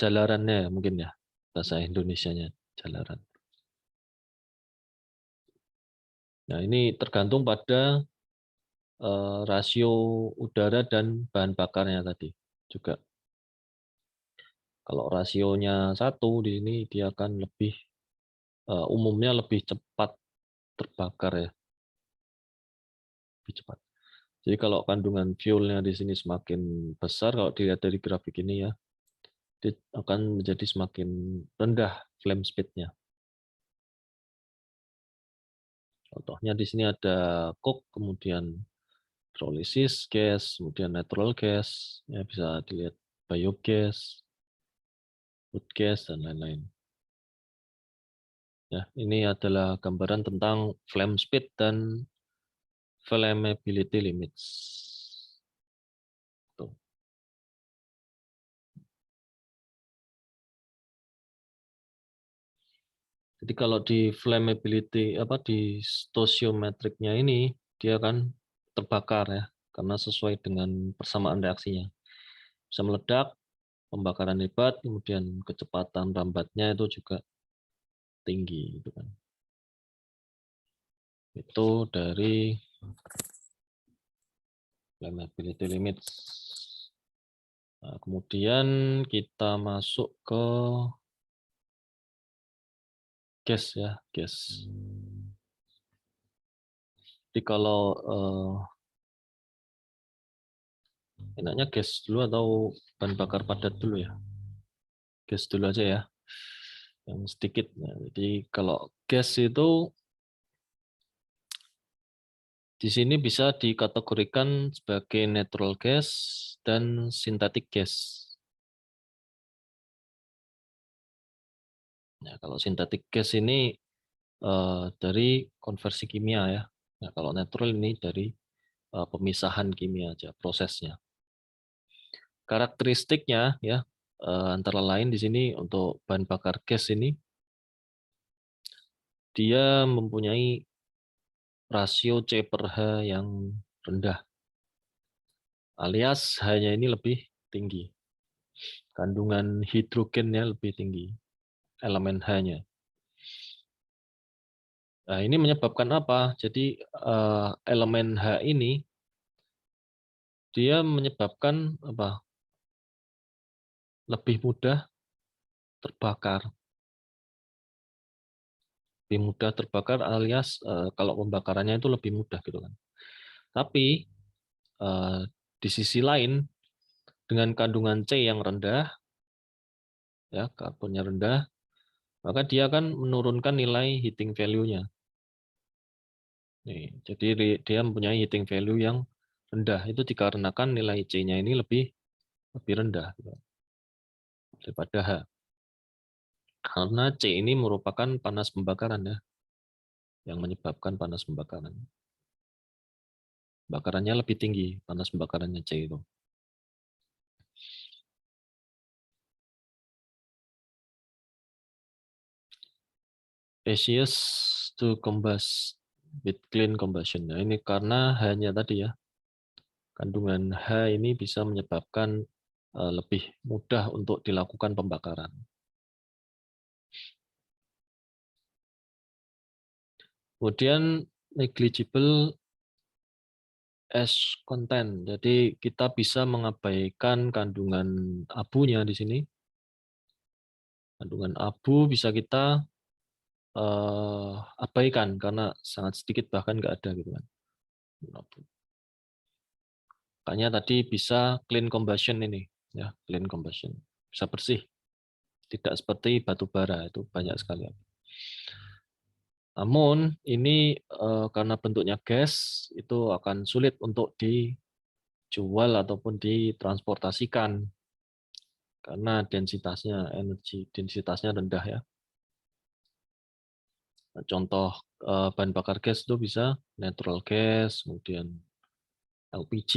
Jalarannya ya, mungkin ya, bahasa Indonesianya jalaran. Nah, ini tergantung pada rasio udara dan bahan bakarnya tadi juga. Kalau rasionya 1 di sini dia akan lebih umumnya lebih cepat terbakar ya. Lebih cepat. Jadi kalau kandungan fuelnya di sini semakin besar, kalau dilihat dari grafik ini ya, dia akan menjadi semakin rendah flame speed-nya. Contohnya di sini ada coke, kemudian hydrolysis gas, kemudian natural gas, ya bisa dilihat biogas, wood gas dan lain-lain. Ya, ini adalah gambaran tentang flame speed dan flammability limits. Tuh. Jadi kalau di flammability di stoichiometricnya ini dia kan terbakar ya, karena sesuai dengan persamaan reaksinya. Bisa meledak, pembakaran hebat, kemudian kecepatan rambatnya itu juga tinggi gitu kan. Itu dari flammability limits. Nah, kemudian kita masuk ke gas ya, gas. Jadi kalau enaknya gas dulu atau bahan bakar padat dulu ya? Gas dulu aja ya, yang sedikit. Nah, jadi kalau gas itu di sini bisa dikategorikan sebagai natural gas dan synthetic gas. Nah, kalau synthetic gas ini dari konversi kimia ya. Nah, kalau natural ini dari pemisahan kimia aja prosesnya. Karakteristiknya ya antara lain di sini untuk bahan bakar gas ini dia mempunyai rasio C per H yang rendah. Alias H-nya ini lebih tinggi. Kandungan hidrogennya lebih tinggi. Elemen H-nya. Nah, ini menyebabkan apa? Jadi elemen H ini dia menyebabkan apa? Lebih mudah terbakar. Lebih mudah terbakar alias kalau pembakarannya itu lebih mudah gitu kan. Tapi di sisi lain dengan kandungan C yang rendah, ya karbonnya rendah, maka dia akan menurunkan nilai heating value-nya. Nih, jadi dia mempunyai heating value yang rendah. Itu dikarenakan nilai C-nya ini lebih rendah gitu, daripada H. Karena C ini merupakan panas pembakaran ya, yang menyebabkan panas pembakaran. Bakarannya lebih tinggi, panas pembakarannya C itu. Gaseous to combust with clean combustion. Nah, ini karena hanya tadi ya, kandungan H ini bisa menyebabkan lebih mudah untuk dilakukan pembakaran. Kemudian negligible ash content. Jadi kita bisa mengabaikan kandungan abunya di sini. Kandungan abu bisa kita abaikan karena sangat sedikit bahkan nggak ada gitu kan. Makanya tadi bisa clean combustion ini, ya clean combustion, bisa bersih, tidak seperti batu bara itu banyak sekali. Namun ini karena bentuknya gas itu akan sulit untuk dijual ataupun ditransportasikan karena densitasnya rendah ya. Contoh bahan bakar gas itu bisa natural gas, kemudian LPG,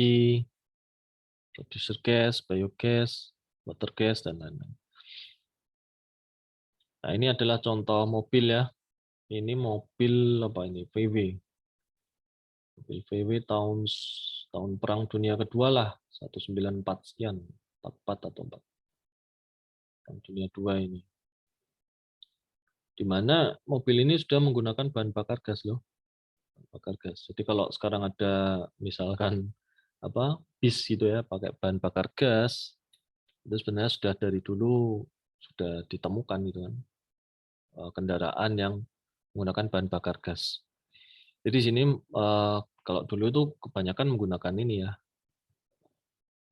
producer gas, biogas, water gas, dan lain-lain. Nah, ini adalah contoh mobil ya. Ini mobil apa ini? VW. Mobil VW tahun Perang Dunia Kedua lah, 194 sekian, 44 atau 4. Perang Dunia 2 ini. Di mana mobil ini sudah menggunakan bahan bakar gas loh. Bakar gas. Jadi kalau sekarang ada misalkan bis gitu ya pakai bahan bakar gas, itu sebenarnya sudah dari dulu sudah ditemukan gitu kan kendaraan yang menggunakan bahan bakar gas. Jadi di sini kalau dulu itu kebanyakan menggunakan ini ya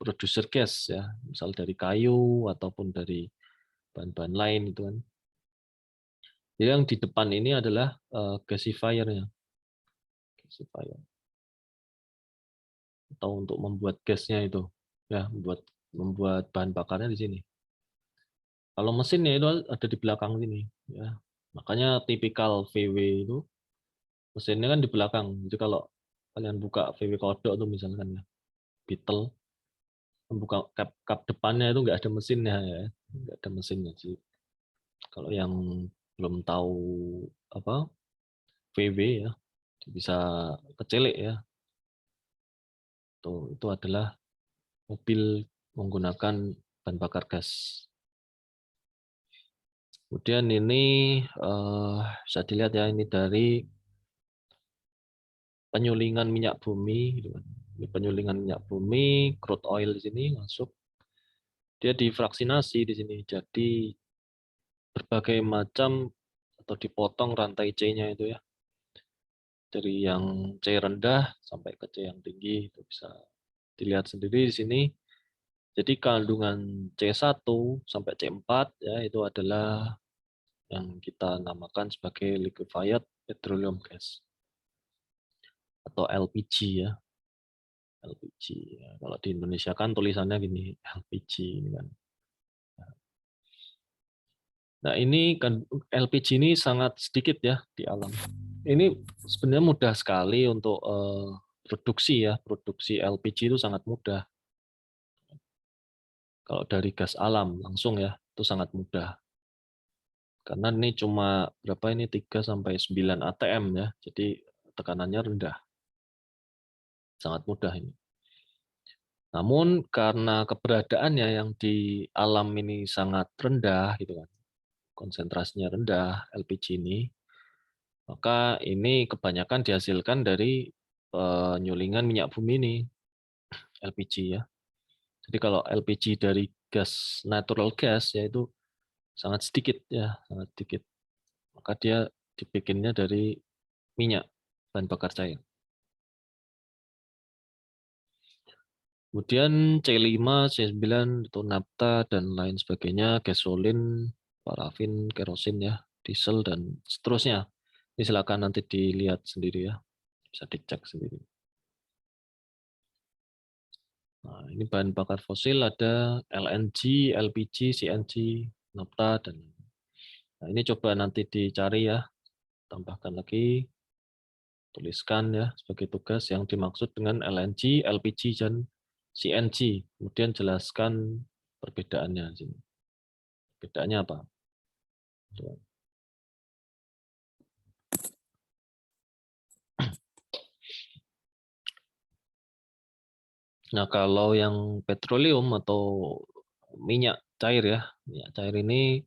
producer gas ya, misal dari kayu ataupun dari bahan-bahan lain itu kan. Jadi yang di depan ini adalah gasifier-nya. Gasifier. Atau untuk membuat gasnya itu ya, membuat bahan bakarnya di sini. Kalau mesinnya itu ada di belakang sini ya. Makanya tipikal VW itu mesinnya kan di belakang. Jadi kalau kalian buka VW kodok tuh misalkan ya, Beetle, membuka kap depannya itu nggak ada mesinnya ya, nggak ada mesinnya sih. Kalau yang belum tahu VW ya, bisa kecelik ya. Itu adalah mobil menggunakan bahan bakar gas. Kemudian ini bisa dilihat ya, ini dari penyulingan minyak bumi. Ini penyulingan minyak bumi, crude oil di sini masuk. Dia difraksinasi di sini, jadi berbagai macam atau dipotong rantai C-nya itu ya. Dari yang C rendah sampai ke C yang tinggi itu bisa dilihat sendiri di sini. Jadi kandungan C1 sampai C4 ya itu adalah yang kita namakan sebagai liquefied petroleum gas atau LPG ya. LPG. Ya. Kalau di Indonesia kan tulisannya gini LPG ini kan. Nah ini kan LPG ini sangat sedikit ya di alam. Ini sebenarnya mudah sekali untuk produksi ya. Produksi LPG itu sangat mudah. Kalau dari gas alam langsung ya itu sangat mudah. Karena ini cuma berapa ini 3 sampai 9 atm ya. Jadi tekanannya rendah. Sangat mudah ini. Namun karena keberadaannya yang di alam ini sangat rendah gitu kan. Konsentrasinya rendah LPG ini, maka ini kebanyakan dihasilkan dari penyulingan minyak bumi ini LPG ya. Jadi kalau LPG dari gas natural gas yaitu sangat sedikit ya, sangat sedikit. Maka dia dibikinnya dari minyak bahan bakar cair. Kemudian C5, C9 itu nafta dan lain sebagainya, gasolin, parafin, kerosin ya, diesel dan seterusnya. Ini silakan nanti dilihat sendiri ya, bisa dicek sendiri. Nah, ini bahan bakar fosil ada LNG, LPG, CNG, nafta dan nah, ini coba nanti dicari ya, tambahkan lagi, tuliskan ya sebagai tugas yang dimaksud dengan LNG, LPG dan CNG. Kemudian jelaskan perbedaannya sini. Bedanya apa? Nah, kalau yang petroleum atau minyak cair ya, minyak cair ini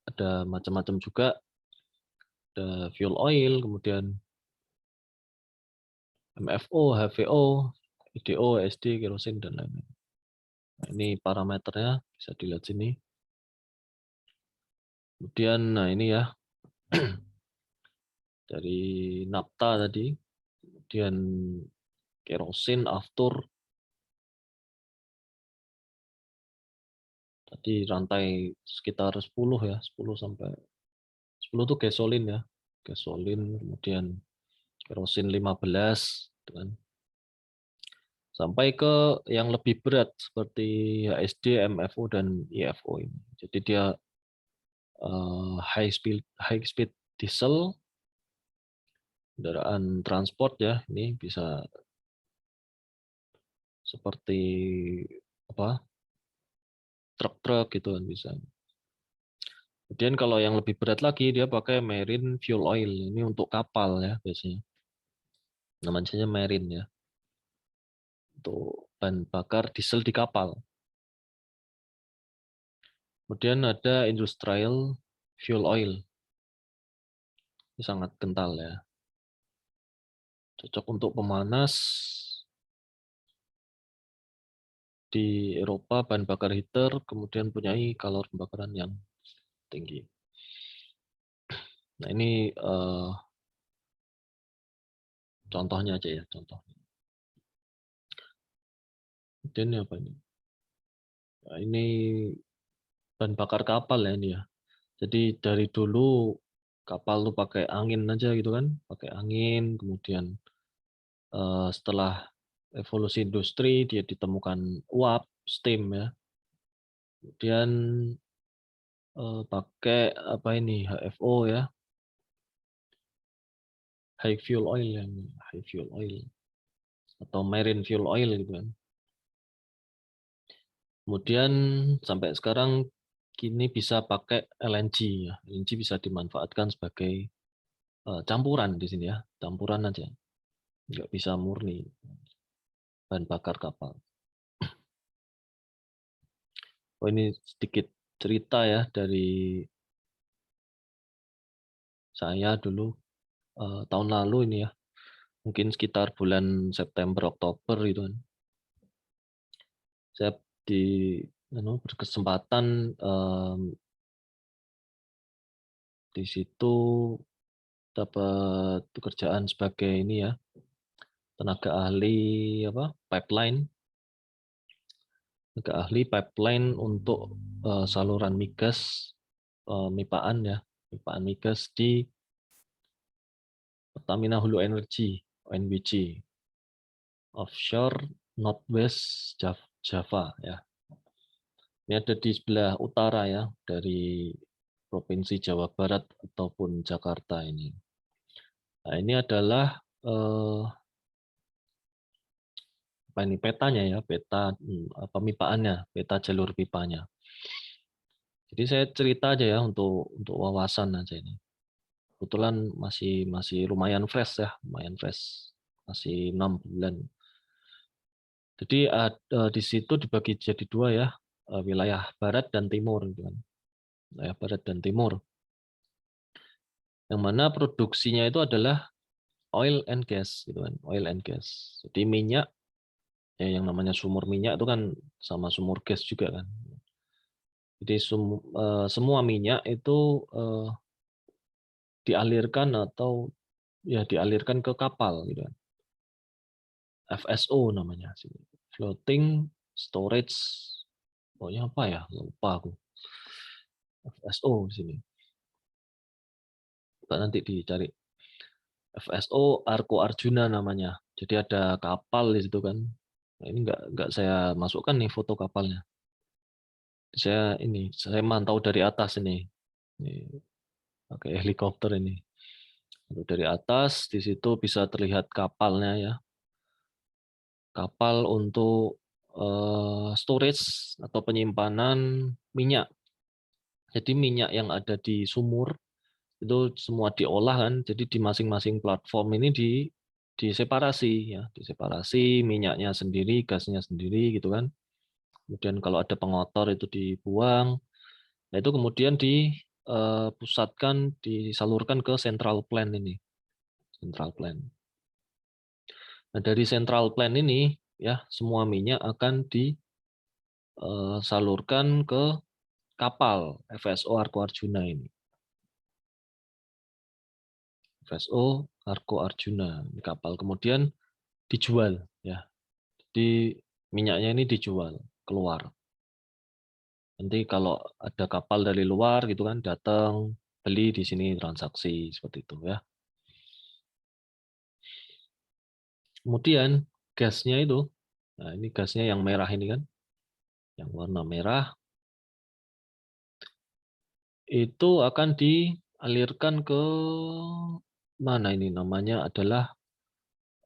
ada macam-macam juga. Ada fuel oil, kemudian MFO, HVO, IDO, SD, kerosin, dan lain-lain. Nah, ini parameternya bisa dilihat sini. Kemudian, nah ini ya, dari naphtha tadi, kemudian kerosin, aftur, tadi rantai sekitar 10 ya, 10 sampai 10 itu gasolin ya, gasolin, kemudian kerosin 15, gitu kan. Sampai ke yang lebih berat seperti HSD, MFO, dan IFO ini. Jadi dia high speed diesel, kendaraan transport ya, ini bisa seperti apa, truk-truk gitu kan bisa. Kemudian kalau yang lebih berat lagi dia pakai marine fuel oil, ini untuk kapal ya biasanya. Namanya marine ya, untuk bahan bakar diesel di kapal. Kemudian ada industrial fuel oil, ini sangat kental ya, cocok untuk pemanas di Eropa, bahan bakar heater, kemudian punyai kalor pembakaran yang tinggi. Nah ini contohnya aja ya, contoh. Kemudian apa ini? Nah, ini bahan bakar kapal ya ini ya. Jadi dari dulu kapal tuh pakai angin aja gitu kan, pakai angin. Kemudian setelah evolusi industri dia ditemukan uap, steam ya. Kemudian pakai apa ini, HFO ya, high fuel oil ya, high fuel oil atau marine fuel oil gitu kan. Kemudian sampai sekarang kini bisa pakai LNG ya. LNG bisa dimanfaatkan sebagai campuran di sini ya, campuran aja, nggak bisa murni bahan bakar kapal. Oh ini sedikit cerita ya dari saya dulu tahun lalu ini ya, mungkin sekitar bulan September Oktober itu kan, saya berkesempatan di situ dapat pekerjaan sebagai ini ya, tenaga ahli apa pipeline, tenaga ahli pipeline untuk saluran migas, mipaan ya, mipaan migas di Pertamina Hulu Energy (ONBG) offshore Northwest Java ya. Ini ada di sebelah utara ya dari Provinsi Jawa Barat ataupun Jakarta ini. Nah, ini adalah apa ini petanya ya, peta pemipaannya, peta jalur pipanya. Jadi saya cerita aja ya untuk wawasan aja ini. Kebetulan masih lumayan fresh ya, lumayan fresh, masih 6 bulan. Jadi di situ dibagi jadi dua ya, wilayah barat dan timur gitu kan. Wilayah barat dan timur. Yang mana produksinya itu adalah oil and gas gitu kan, oil and gas. Jadi minyak ya, yang namanya sumur minyak itu kan sama sumur gas juga kan. Jadi semua minyak itu dialirkan atau ya dialirkan ke kapal gitu kan. FSO namanya sini. Floating storage. Pokoknya apa ya? Lupa aku. FSO di sini. Nanti dicari. FSO Arko Arjuna namanya. Jadi ada kapal di situ kan. Nah, ini enggak saya masukkan nih foto kapalnya. Saya mantau dari atas ini. Ini pakai helikopter ini. Dari atas di situ bisa terlihat kapalnya ya. Kapal untuk storage atau penyimpanan minyak. Jadi minyak yang ada di sumur itu semua diolah kan. Jadi di masing-masing platform ini diseparasi ya, diseparasi minyaknya sendiri, gasnya sendiri gitu kan. Kemudian kalau ada pengotor itu dibuang. Nah, itu kemudian dipusatkan, disalurkan ke central plant ini. Central plant. Nah, dari central plant ini ya semua minyak akan disalurkan ke kapal FSO Argo Arjuna ini. FSO Argo Arjuna ini kapal, kemudian dijual ya. Jadi minyaknya ini dijual keluar. Nanti kalau ada kapal dari luar gitu kan datang beli di sini transaksi seperti itu ya. Kemudian gasnya itu, nah ini gasnya yang merah ini kan, yang warna merah itu akan dialirkan ke mana ini namanya adalah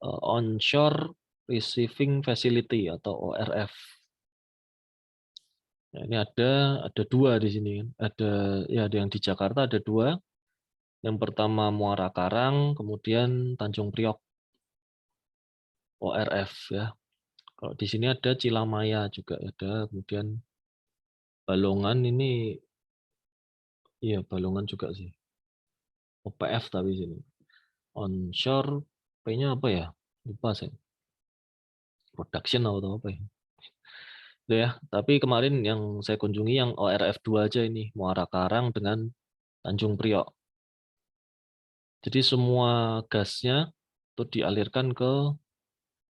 onshore receiving facility atau ORF. Nah, ini ada dua di sini kan. Ada yang di Jakarta ada dua. Yang pertama Muara Karang, kemudian Tanjung Priok ORF ya. Kalau di sini ada Cilamaya juga ada, kemudian Balongan ini iya Balongan juga sih. OPF tapi sini. Onshore P-nya apa ya? Lupa saya. Production atau apa ya? Itu ya. Tapi kemarin yang saya kunjungi yang ORF 2 aja ini, Muara Karang dengan Tanjung Priok. Jadi semua gasnya itu dialirkan ke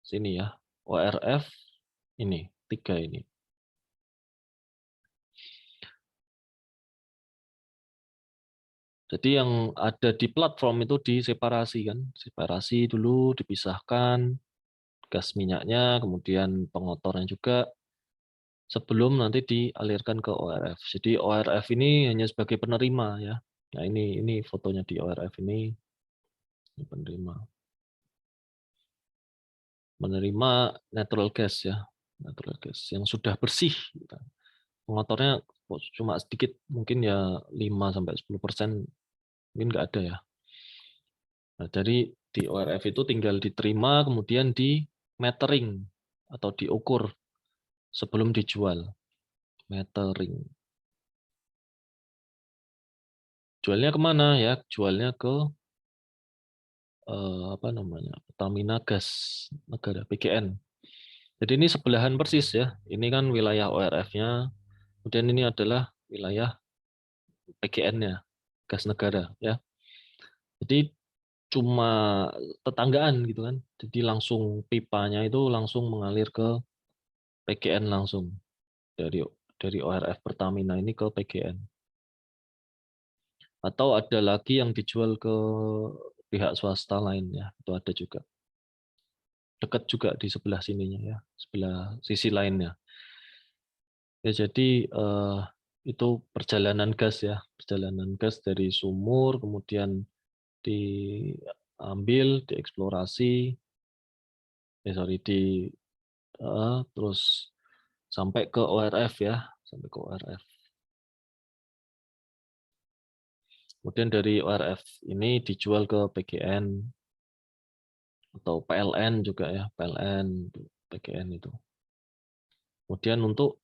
sini ya. ORF ini, 3 ini. Jadi yang ada di platform itu diseparasi kan, separasi dulu, dipisahkan gas minyaknya, kemudian pengotornya juga, sebelum nanti dialirkan ke ORF. Jadi ORF ini hanya sebagai penerima ya. Nah ini fotonya di ORF ini penerima, menerima natural gas ya, natural gas yang sudah bersih. Pengotornya cuma sedikit, mungkin ya 5-10%, mungkin nggak ada ya. Nah, jadi di ORF itu tinggal diterima, kemudian di metering atau diukur sebelum dijual. Metering. Jualnya kemana ya? Jualnya ke apa namanya? Pertamina Gas Negara (PGN). Jadi ini sebelahan persis ya. Ini kan wilayah ORF-nya, kemudian ini adalah wilayah PGN-nya, Gas Negara ya. Jadi cuma tetanggaan gitu kan. Jadi langsung pipanya itu langsung mengalir ke PGN langsung dari ORF Pertamina ini ke PGN. Atau ada lagi yang dijual ke pihak swasta lainnya, itu ada juga. Dekat juga di sebelah sininya ya, sebelah sisi lainnya. Ya jadi itu perjalanan gas ya, perjalanan gas dari sumur kemudian diambil, dieksplorasi, terus sampai ke ORF ya, sampai ke ORF. Kemudian dari ORF ini dijual ke PGN atau PLN juga ya, PLN, PGN itu. Kemudian untuk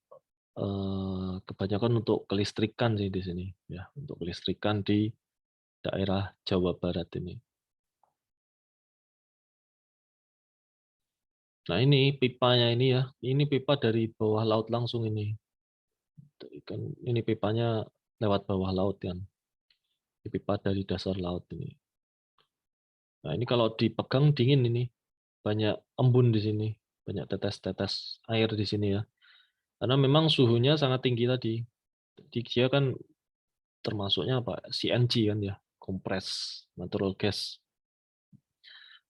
kebanyakan untuk kelistrikan sih di sini ya, untuk kelistrikan di daerah Jawa Barat ini. Nah ini pipanya ini ya, ini pipa dari bawah laut langsung ini. Ini pipanya lewat bawah laut kan. Ini pipa dari dasar laut ini. Nah ini kalau dipegang dingin ini, banyak embun di sini, banyak tetes-tetes air di sini ya. Karena memang suhunya sangat tinggi tadi. Jadi dia kan termasuknya apa? CNG kan ya, kompres natural gas.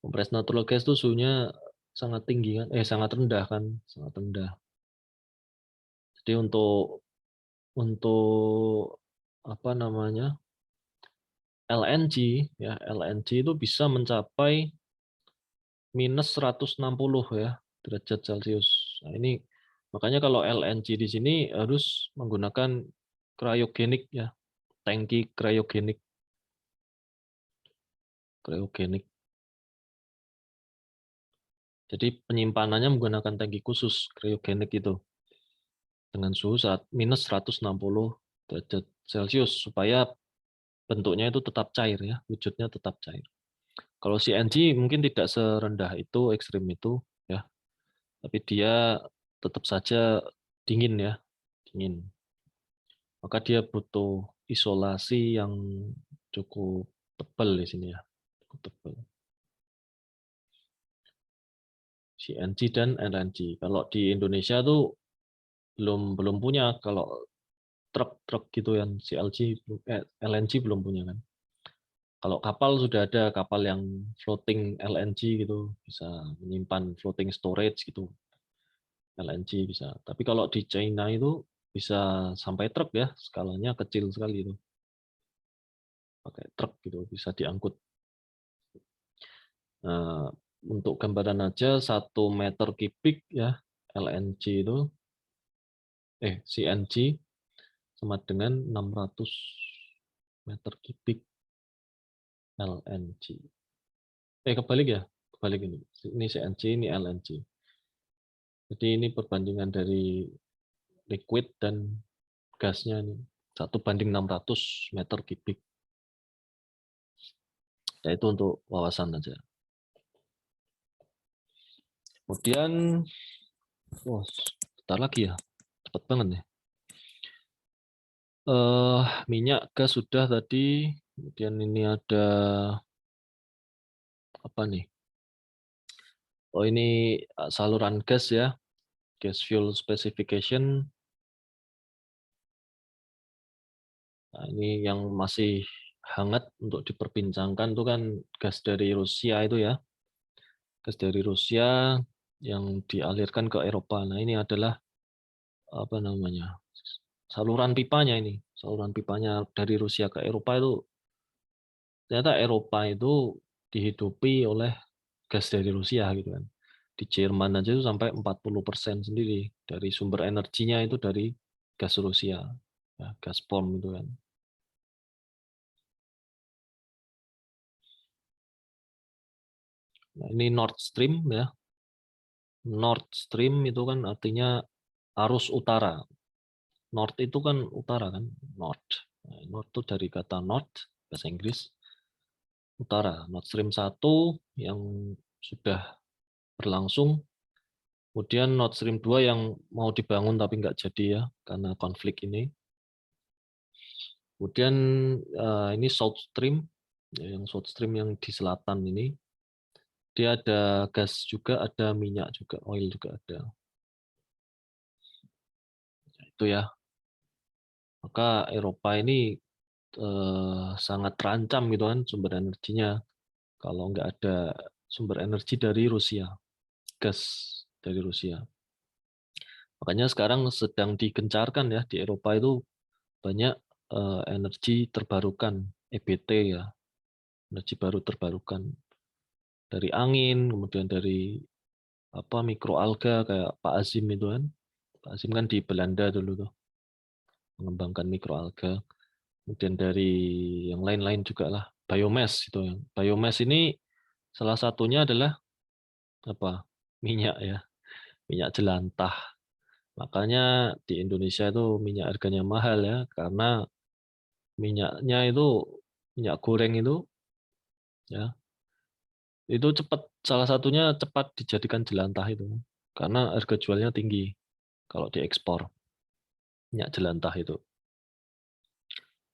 Kompres natural gas itu suhunya sangat tinggi kan, sangat rendah kan, sangat rendah. Jadi untuk apa namanya? LNG ya, LNG itu bisa mencapai minus 160 ya derajat Celcius. Nah, ini makanya kalau LNG di sini harus menggunakan cryogenik ya, tangki cryogenik. Jadi penyimpanannya menggunakan tangki khusus cryogenik itu dengan suhu minus 160 derajat Celcius supaya bentuknya itu tetap cair ya, wujudnya tetap cair. Kalau CNG mungkin tidak serendah itu, ekstrim itu ya, tapi dia tetap saja dingin ya, dingin. maka dia butuh isolasi yang cukup tebal di sini ya, cukup tebal. CNG dan LNG. Kalau di Indonesia tuh belum punya, kalau truk gitu yang LNG belum punya kan. Kalau kapal sudah ada, kapal yang floating LNG gitu, bisa menyimpan floating storage gitu, LNG bisa. Tapi kalau di China itu bisa sampai truk ya, skalanya kecil sekali itu. Pakai truk gitu, bisa diangkut. Nah, untuk gambaran aja 1 meter kubik ya LNG itu, CNG sama dengan 600 meter kubik LNG. Kebalik ya, kebalik ini. Ini CNG, ini LNG. Jadi ini perbandingan dari liquid dan gasnya ini 1:600 meter kubik. Ya itu untuk wawasan aja. Kemudian, bentar lagi ya, cepat banget nih. Minyak, gas sudah tadi. Kemudian ini ada apa nih? Oh ini saluran gas ya, gas fuel specification. Nah, ini yang masih hangat untuk diperbincangkan itu kan gas dari Rusia itu ya. Gas dari Rusia yang dialirkan ke Eropa. Nah, ini adalah apa namanya? Saluran pipanya ini. Saluran pipanya dari Rusia ke Eropa itu ternyata Eropa itu dihidupi oleh gas dari Rusia gitu kan. Di Jerman aja itu sampai 40% sendiri dari sumber energinya itu dari gas Rusia. Ya, Gazprom itu kan. Nah, ini Nord Stream ya. Nord Stream itu kan artinya arus utara. Nord itu kan utara kan, Nord. Nah, Nord itu dari kata North, bahasa Inggris, utara. Nord Stream 1 yang sudah berlangsung. Kemudian Nord Stream 2 yang mau dibangun tapi nggak jadi ya, karena konflik ini. Kemudian ini South Stream, yang South Stream yang di selatan ini. Dia ada gas juga, ada minyak juga, oil juga ada. Itu ya. Maka Eropa ini sangat terancam gitu kan sumber energinya kalau nggak ada sumber energi dari Rusia, gas dari Rusia. Makanya sekarang sedang digencarkan ya di Eropa itu banyak energi terbarukan, EBT ya, energi baru terbarukan dari angin, kemudian dari apa mikroalga kayak Pak Azim itu kan. Pak Azim kan di Belanda dulu tuh mengembangkan mikroalga. Kemudian dari yang lain-lain juga lah, biomass itu yang biomass ini salah satunya adalah apa? Minyak ya, minyak jelantah. Makanya di Indonesia itu minyak harganya mahal ya, karena minyaknya itu minyak goreng itu ya, itu cepat salah satunya cepat dijadikan jelantah itu. Karena harga jualnya tinggi kalau diekspor minyak jelantah itu.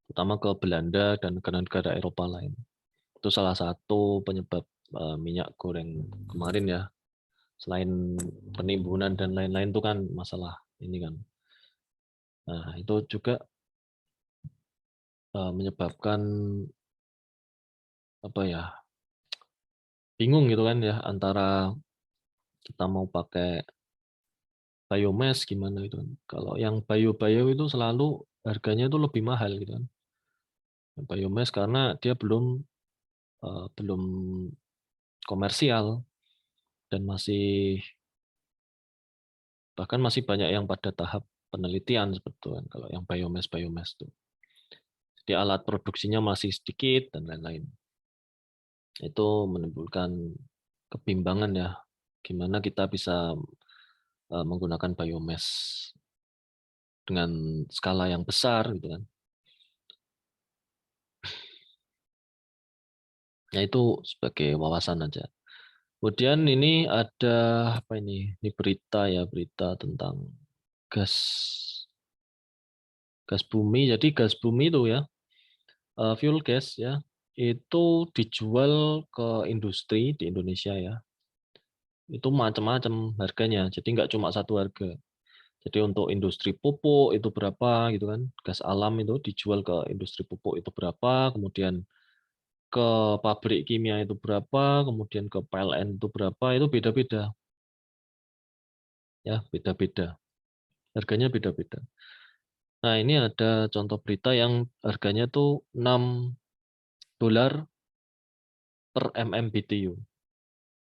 Terutama ke Belanda dan negara-negara Eropa lain. Itu salah satu penyebab minyak goreng kemarin ya. Selain penimbunan dan lain-lain itu kan masalah ini kan. Nah, itu juga menyebabkan apa ya? Bingung gitu kan ya antara kita mau pakai biomass gimana itu kan. Kalau yang bio itu selalu harganya itu lebih mahal gitu kan. Biomass karena dia belum komersial dan bahkan masih banyak yang pada tahap penelitian seperti itu kan kalau yang biomass itu. Jadi alat produksinya masih sedikit dan lain-lain. Itu menimbulkan kebimbangan ya, gimana kita bisa menggunakan biomass dengan skala yang besar gitu kan. Nah itu sebagai wawasan aja. Kemudian ini ada apa ini? Ini berita ya, berita tentang gas gas bumi. Jadi gas bumi itu ya, fuel gas ya, itu dijual ke industri di Indonesia ya. Itu macam-macam harganya. Jadi nggak cuma satu harga. Jadi untuk industri pupuk itu berapa gitu kan. Gas alam itu dijual ke industri pupuk itu berapa, kemudian ke pabrik kimia itu berapa, kemudian ke PLN itu berapa, itu beda-beda. Ya, beda-beda. Harganya beda-beda. Nah, ini ada contoh berita yang harganya tuh $6 per MMBTU.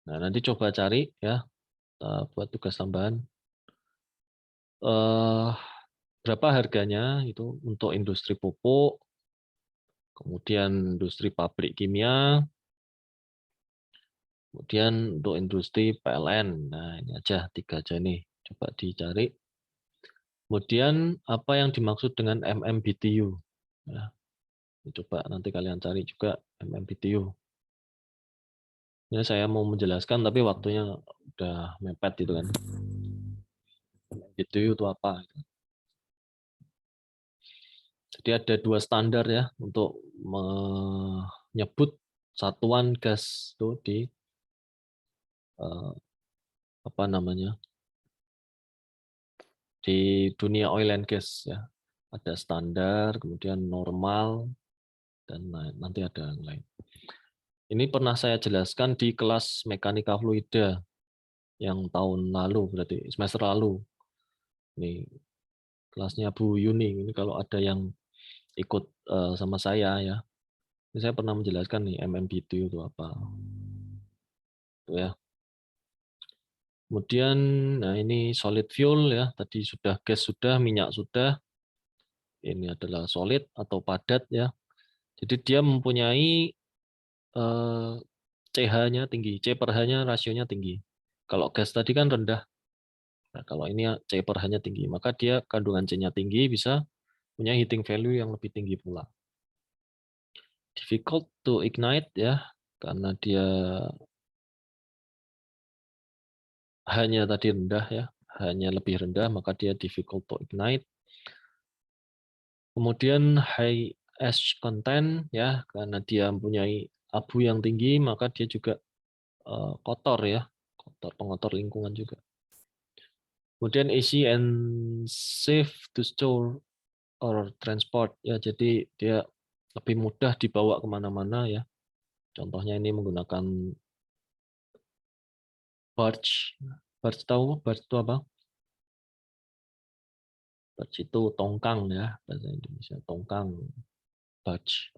Nah, nanti coba cari ya buat tugas tambahan. Berapa harganya itu untuk industri pupuk, kemudian industri pabrik kimia, kemudian untuk industri PLN. Nah, ini aja 3 aja nih. Coba dicari. Kemudian apa yang dimaksud dengan MMBTU? Ya, coba nanti kalian cari juga MMBTU. Ini saya mau menjelaskan tapi waktunya udah mepet gitu kan. MMBTU itu apa? Jadi ada 2 standar ya untuk menyebut satuan gas itu di apa namanya, di dunia oil and gas ya. Ada standar, kemudian normal, dan nanti ada yang lain. Ini pernah saya jelaskan di kelas mekanika fluida yang tahun lalu, berarti semester lalu. Ini kelasnya Bu Yuni. Ini kalau ada yang ikut sama saya ya. Ini saya pernah menjelaskan nih MMBTU itu apa. Tuh ya. Kemudian nah ini solid fuel ya. Tadi sudah gas sudah, minyak sudah. Ini adalah solid atau padat ya. Jadi dia mempunyai CH-nya tinggi, C per H-nya rasionya tinggi. Kalau gas tadi kan rendah. Nah, kalau ini C per H-nya tinggi, maka dia kandungan C-nya tinggi bisa punya heating value yang lebih tinggi pula. Difficult to ignite ya, karena dia hanya tadi rendah ya, hanya lebih rendah, maka dia difficult to ignite. Kemudian high ash content ya, karena dia mempunyai abu yang tinggi, maka dia juga kotor ya, pengotor lingkungan juga. Kemudian easy and safe to store or transport ya, jadi dia lebih mudah dibawa kemana-mana ya. Contohnya ini menggunakan barge. Barge tahu barge itu apa? Barge itu tongkang ya, bahasa Indonesia tongkang, barge.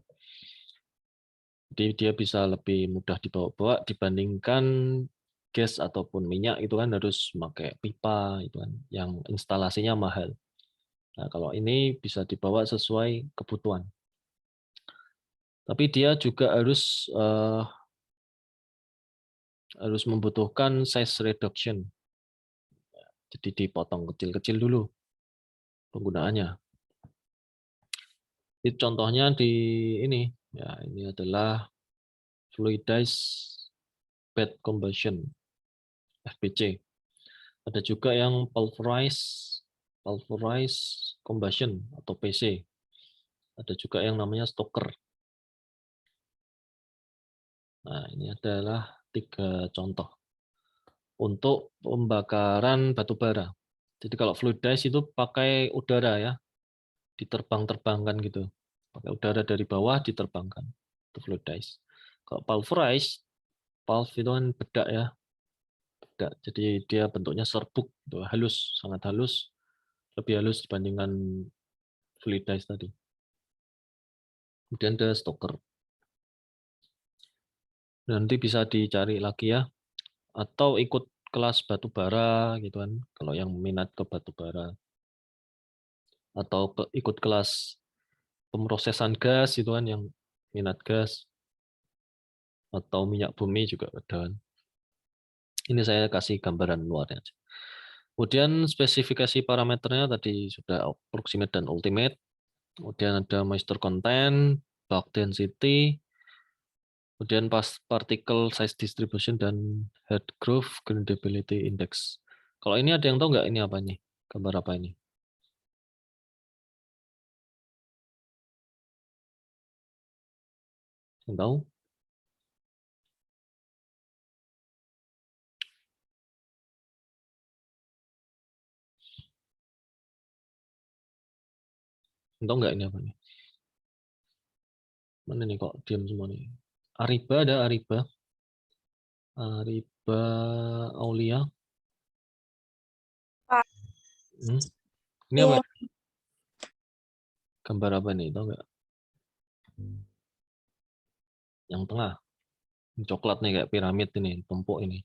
Jadi dia bisa lebih mudah dibawa-bawa dibandingkan gas ataupun minyak itu kan harus pakai pipa itu kan, yang instalasinya mahal. Nah, kalau ini bisa dibawa sesuai kebutuhan. Tapi dia juga harus membutuhkan size reduction. Jadi dipotong kecil-kecil dulu penggunaannya. Itu contohnya di ini. Ya, ini adalah fluidized bed combustion, FBC. Ada juga yang pulverized combustion atau PC. Ada juga yang namanya stoker. Nah, ini adalah 3 contoh untuk pembakaran batu bara. Jadi kalau fluidized itu pakai udara ya, diterbang-terbangkan gitu. Pakai udara dari bawah diterbangkan. Itu fluidized. Kalau pulverized, pulve itu kan bedak ya. Bedak. Jadi dia bentuknya serbuk, gitu. Halus, sangat halus. Lebih halus dibandingkan fluidized tadi. Kemudian ada stoker. Nanti bisa dicari lagi ya. Atau ikut kelas batu bara gitu kan. Kalau yang minat ke batu bara. Atau ikut kelas pemrosesan gas itu kan, yang minat gas. Atau minyak bumi juga ada. Ini saya kasih gambaran luarnya. Kemudian spesifikasi parameternya tadi sudah approximate dan ultimate. Kemudian ada moisture content, bulk density, kemudian particle size distribution, dan head growth grindability index. Kalau ini ada yang tahu nggak ini apa nih? Gambar apa ini? Yang tahu? Yang tahu nggak ini apa nih? Mana nih kok diam semua nih? Ariba ada Ariba. Ariba Aulia. Pak. Ini Iya. apa? Gambar apa nih? Tahu nggak? Yang tengah. Coklat nih kayak piramid ini, tumpuk ini.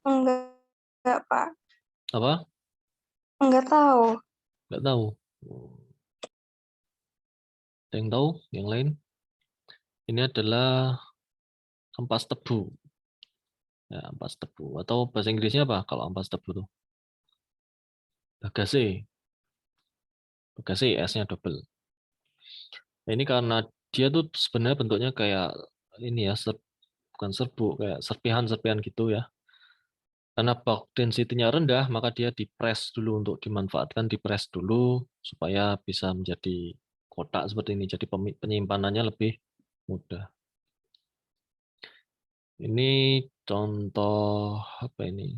Enggak, Pak. Apa? Enggak tahu. Nggak tahu. Ada yang tahu? Yang lain? Ini adalah ampas tebu. Ya, ampas tebu. Atau bahasa Inggrisnya apa kalau ampas tebu tuh? Bagase. Bagase S-nya double. Nah, ini karena dia tuh sebenarnya bentuknya kayak ini ya, bukan serbuk, kayak serpihan-serpihan gitu ya. Karena bulk density-nya rendah, maka dia dipres dulu untuk dimanfaatkan, dipres dulu supaya bisa menjadi kotak seperti ini. Jadi penyimpanannya lebih mudah. Ini contoh apa ini?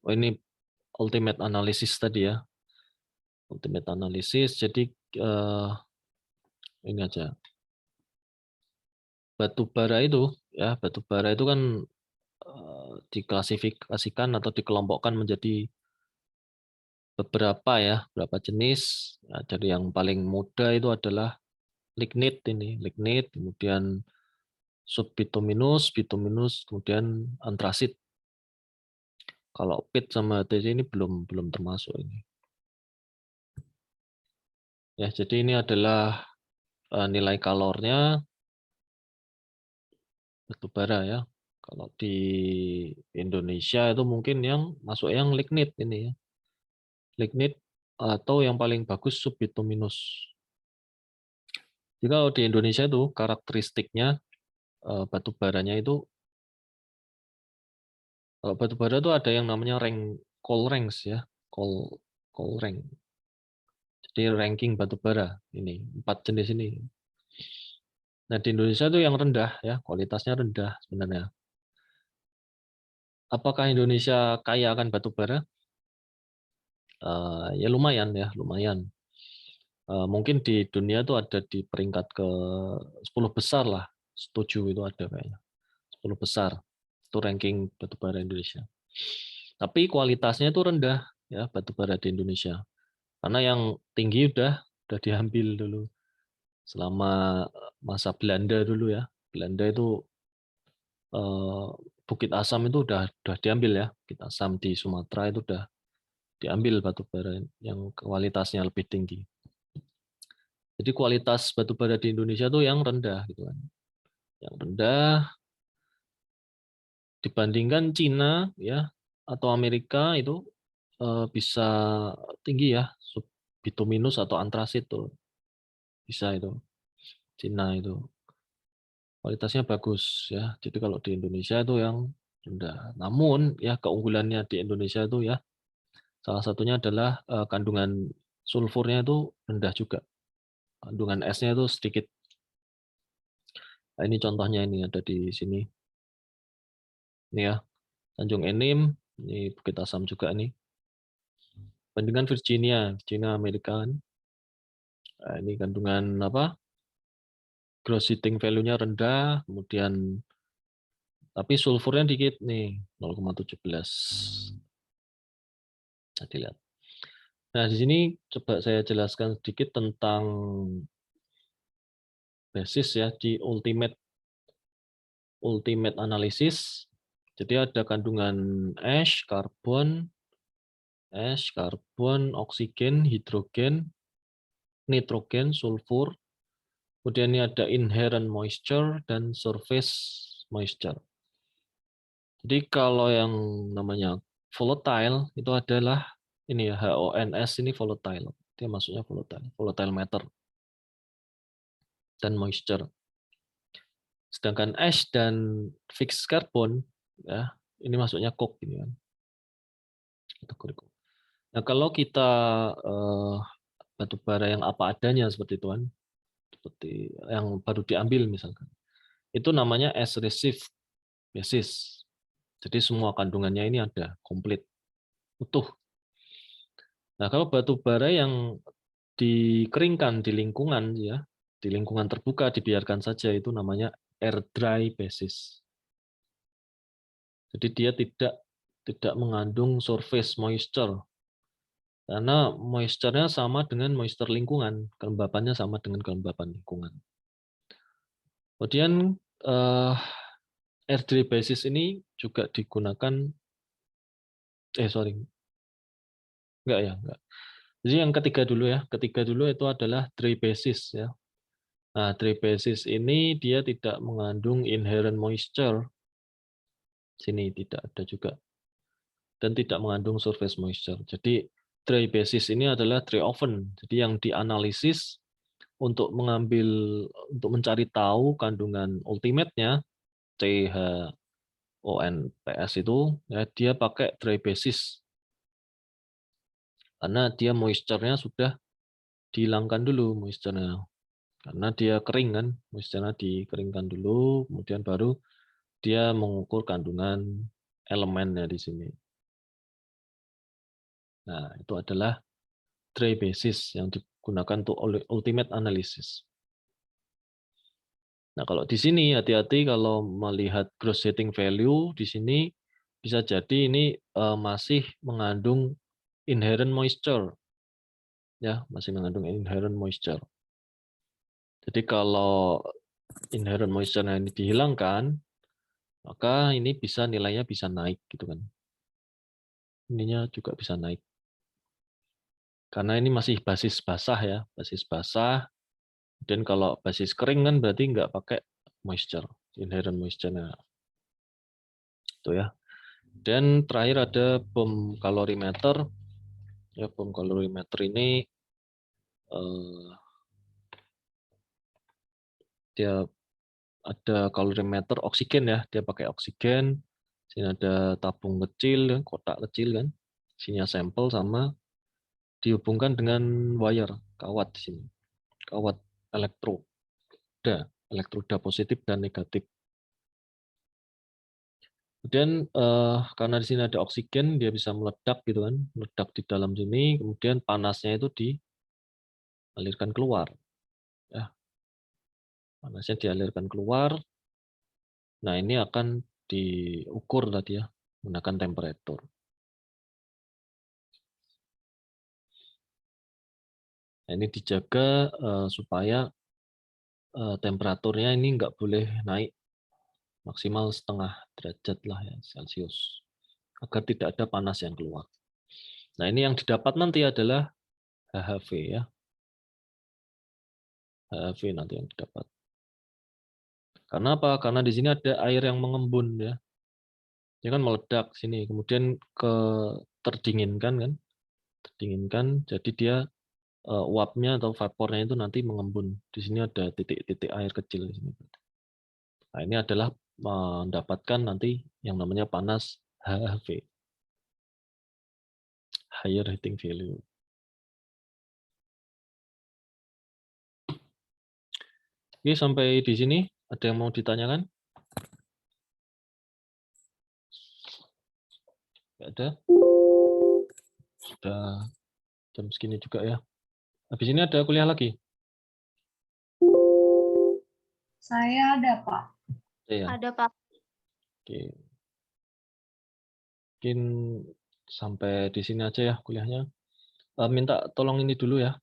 Oh, ini ultimate analysis tadi ya. Ultimate analysis. Jadi ini aja. Batu bara itu ya, batu bara itu kan diklasifikasikan atau dikelompokkan menjadi beberapa ya, beberapa jenis. Nah, jadi yang paling mudah itu adalah lignit ini, lignit, kemudian subbituminus, bituminus, kemudian antrasit. Kalau pit sama HTC ini belum termasuk ini. Ya, jadi ini adalah nilai kalornya batu bara ya. Kalau di Indonesia itu mungkin yang masuk yang lignit ini ya. Lignit atau yang paling bagus subbituminus. Jadi kalau di Indonesia itu karakteristiknya batu baranya itu, kalau batu bara itu ada yang namanya coal ranks ya, coal rank. Jadi ranking batu bara ini 4 jenis ini. Nah di Indonesia itu yang rendah ya, kualitasnya rendah sebenarnya. Apakah Indonesia kaya akan batu bara? Ya lumayan ya, lumayan. Mungkin di dunia itu ada di peringkat ke 10 besar lah, 7 itu ada kayaknya. 10 besar itu ranking batubara Indonesia. Tapi kualitasnya itu rendah ya batubara di Indonesia. Karena yang tinggi udah diambil dulu selama masa Belanda dulu ya. Belanda itu Bukit Asam itu udah diambil ya. Bukit Asam di Sumatera itu udah diambil batubara yang kualitasnya lebih tinggi. Jadi kualitas batubara di Indonesia tuh yang rendah gitu kan. Yang rendah dibandingkan Cina ya atau Amerika itu bisa tinggi ya, bituminus atau antrasit tuh bisa itu. Cina itu kualitasnya bagus ya. Jadi kalau di Indonesia itu yang rendah. Namun ya keunggulannya di Indonesia itu ya salah satunya adalah kandungan sulfurnya itu rendah juga. Kandungan S-nya itu sedikit. Nah, ini contohnya ini ada di sini. Ini ya, Tanjung Enim, ini Bukit Asam juga nih. Bandingkan Virginia Amerika kan. Nah, ini kandungan apa? Gross heating value-nya rendah, kemudian tapi sulfurnya dikit nih, 0,17. Nah, dilihat. Nah, di sini coba saya jelaskan sedikit tentang basis ya di ultimate analysis. Jadi ada kandungan karbon, oksigen, hidrogen, nitrogen, sulfur. Kemudian ini ada inherent moisture dan surface moisture. Jadi kalau yang namanya volatile itu adalah ini ya HONS ini volatile. Dia maksudnya volatile matter dan moisture. Sedangkan ash dan fixed carbon ya ini masuknya coke ini kan. Nah kalau kita batu bara yang apa adanya seperti itu kan, seperti yang baru diambil misalkan. Itu namanya as received basis. Jadi semua kandungannya ini ada komplit, utuh. Nah, kalau batu bara yang dikeringkan di lingkungan ya, di lingkungan terbuka dibiarkan saja, itu namanya air dry basis. Jadi dia tidak mengandung surface moisture. Karena moisture-nya sama dengan moisture lingkungan, kelembapannya sama dengan kelembapan lingkungan. Kemudian air dry basis ini juga digunakan, enggak. Jadi yang ketiga dulu ya, ketiga dulu itu adalah dry basis ya. Nah, dry basis ini dia tidak mengandung inherent moisture, sini tidak ada juga, dan tidak mengandung surface moisture. Jadi dry basis ini adalah dry oven. Jadi yang dianalisis untuk mencari tahu kandungan ultimate-nya CHONPS itu ya, dia pakai dry basis karena dia moisture-nya sudah dihilangkan dulu moisture-nya. Karena dia kering kan, moisture-nya dikeringkan dulu, kemudian baru dia mengukur kandungan elemennya di sini. Nah, itu adalah dry basis yang digunakan untuk ultimate analysis. Nah, kalau di sini hati-hati kalau melihat gross setting value di sini bisa jadi ini masih mengandung inherent moisture. Ya, masih mengandung inherent moisture. Jadi kalau inherent moisture ini dihilangkan, maka ini nilainya bisa naik gitu kan. Ininya juga bisa naik. Karena ini masih basis basah ya, basis basah. Dan kalau basis kering kan berarti nggak pakai moisture, inherent moisture-nya. Itu ya. Dan terakhir ada bom kalorimeter. Ya, bom kalorimeter ini dia ada kalorimeter oksigen ya, dia pakai oksigen. Sini ada tabung kecil, kotak kecil kan, isinya sampel sama dihubungkan dengan wire kawat di sini, kawat elektroda positif dan negatif. Kemudian karena di sini ada oksigen, dia bisa meledak gitu kan, meledak di dalam sini, kemudian panasnya itu dialirkan keluar. Ya, panasnya dialirkan keluar. Nah, ini akan diukur tadi ya, menggunakan temperatur. Nah, ini dijaga supaya temperaturnya ini nggak boleh naik maksimal 0,5 derajat lah ya Celcius, agar tidak ada panas yang keluar. Nah, ini yang didapat nanti adalah HHV ya. HHV nanti yang didapat. Karena apa? Karena di sini ada air yang mengembun ya. Dia kan meledak sini, kemudian terdinginkan kan. Terdinginkan, jadi dia uapnya atau vapornya itu nanti mengembun. Di sini ada titik-titik air kecil di sini. Nah, ini adalah mendapatkan nanti yang namanya panas HHV. Higher heating value. Oke, sampai di sini ada yang mau ditanyakan? Nggak ada? Sudah jam segini juga ya. Habis ini ada kuliah lagi? Saya ada, Pak. Ya. Ada, Pak. Oke. Mungkin sampai di sini aja ya kuliahnya. Minta tolong ini dulu ya,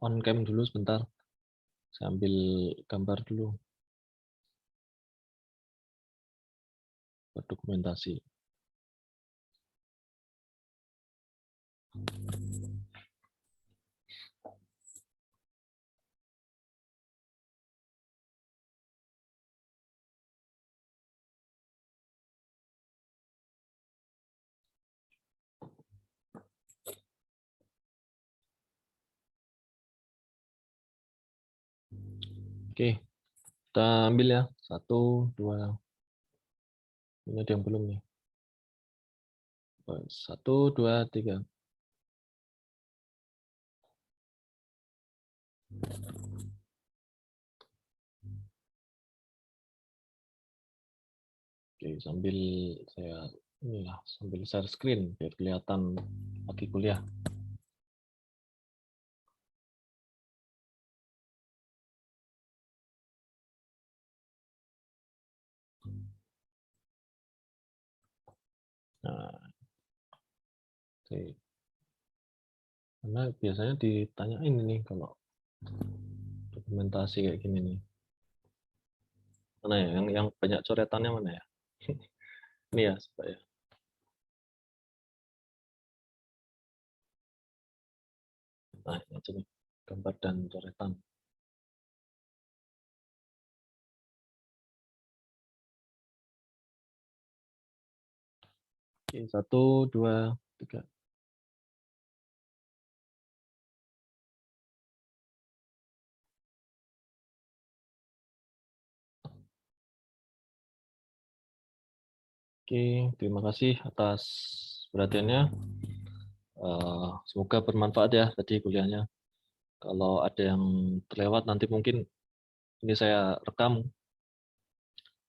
on cam dulu sebentar. Saya ambil gambar dulu buat dokumentasi. Oke, kita ambil ya. 1, 2. Ini ada yang belum nih. 1, 2, 3. Oke, sambil saya inilah sambil share screen biar kelihatan lagi kuliah. Nah, oke. Karena biasanya ditanyain ini kalau dokumentasi kayak gini nih. Mana ya? Yang banyak coretannya mana ya? Ini ya, supaya. Nah, ini aja nih, gambar dan coretan. Oke, 1, 2, 3. Oke, terima kasih atas perhatiannya. Semoga bermanfaat ya tadi kuliahnya. Kalau ada yang terlewat nanti mungkin ini saya rekam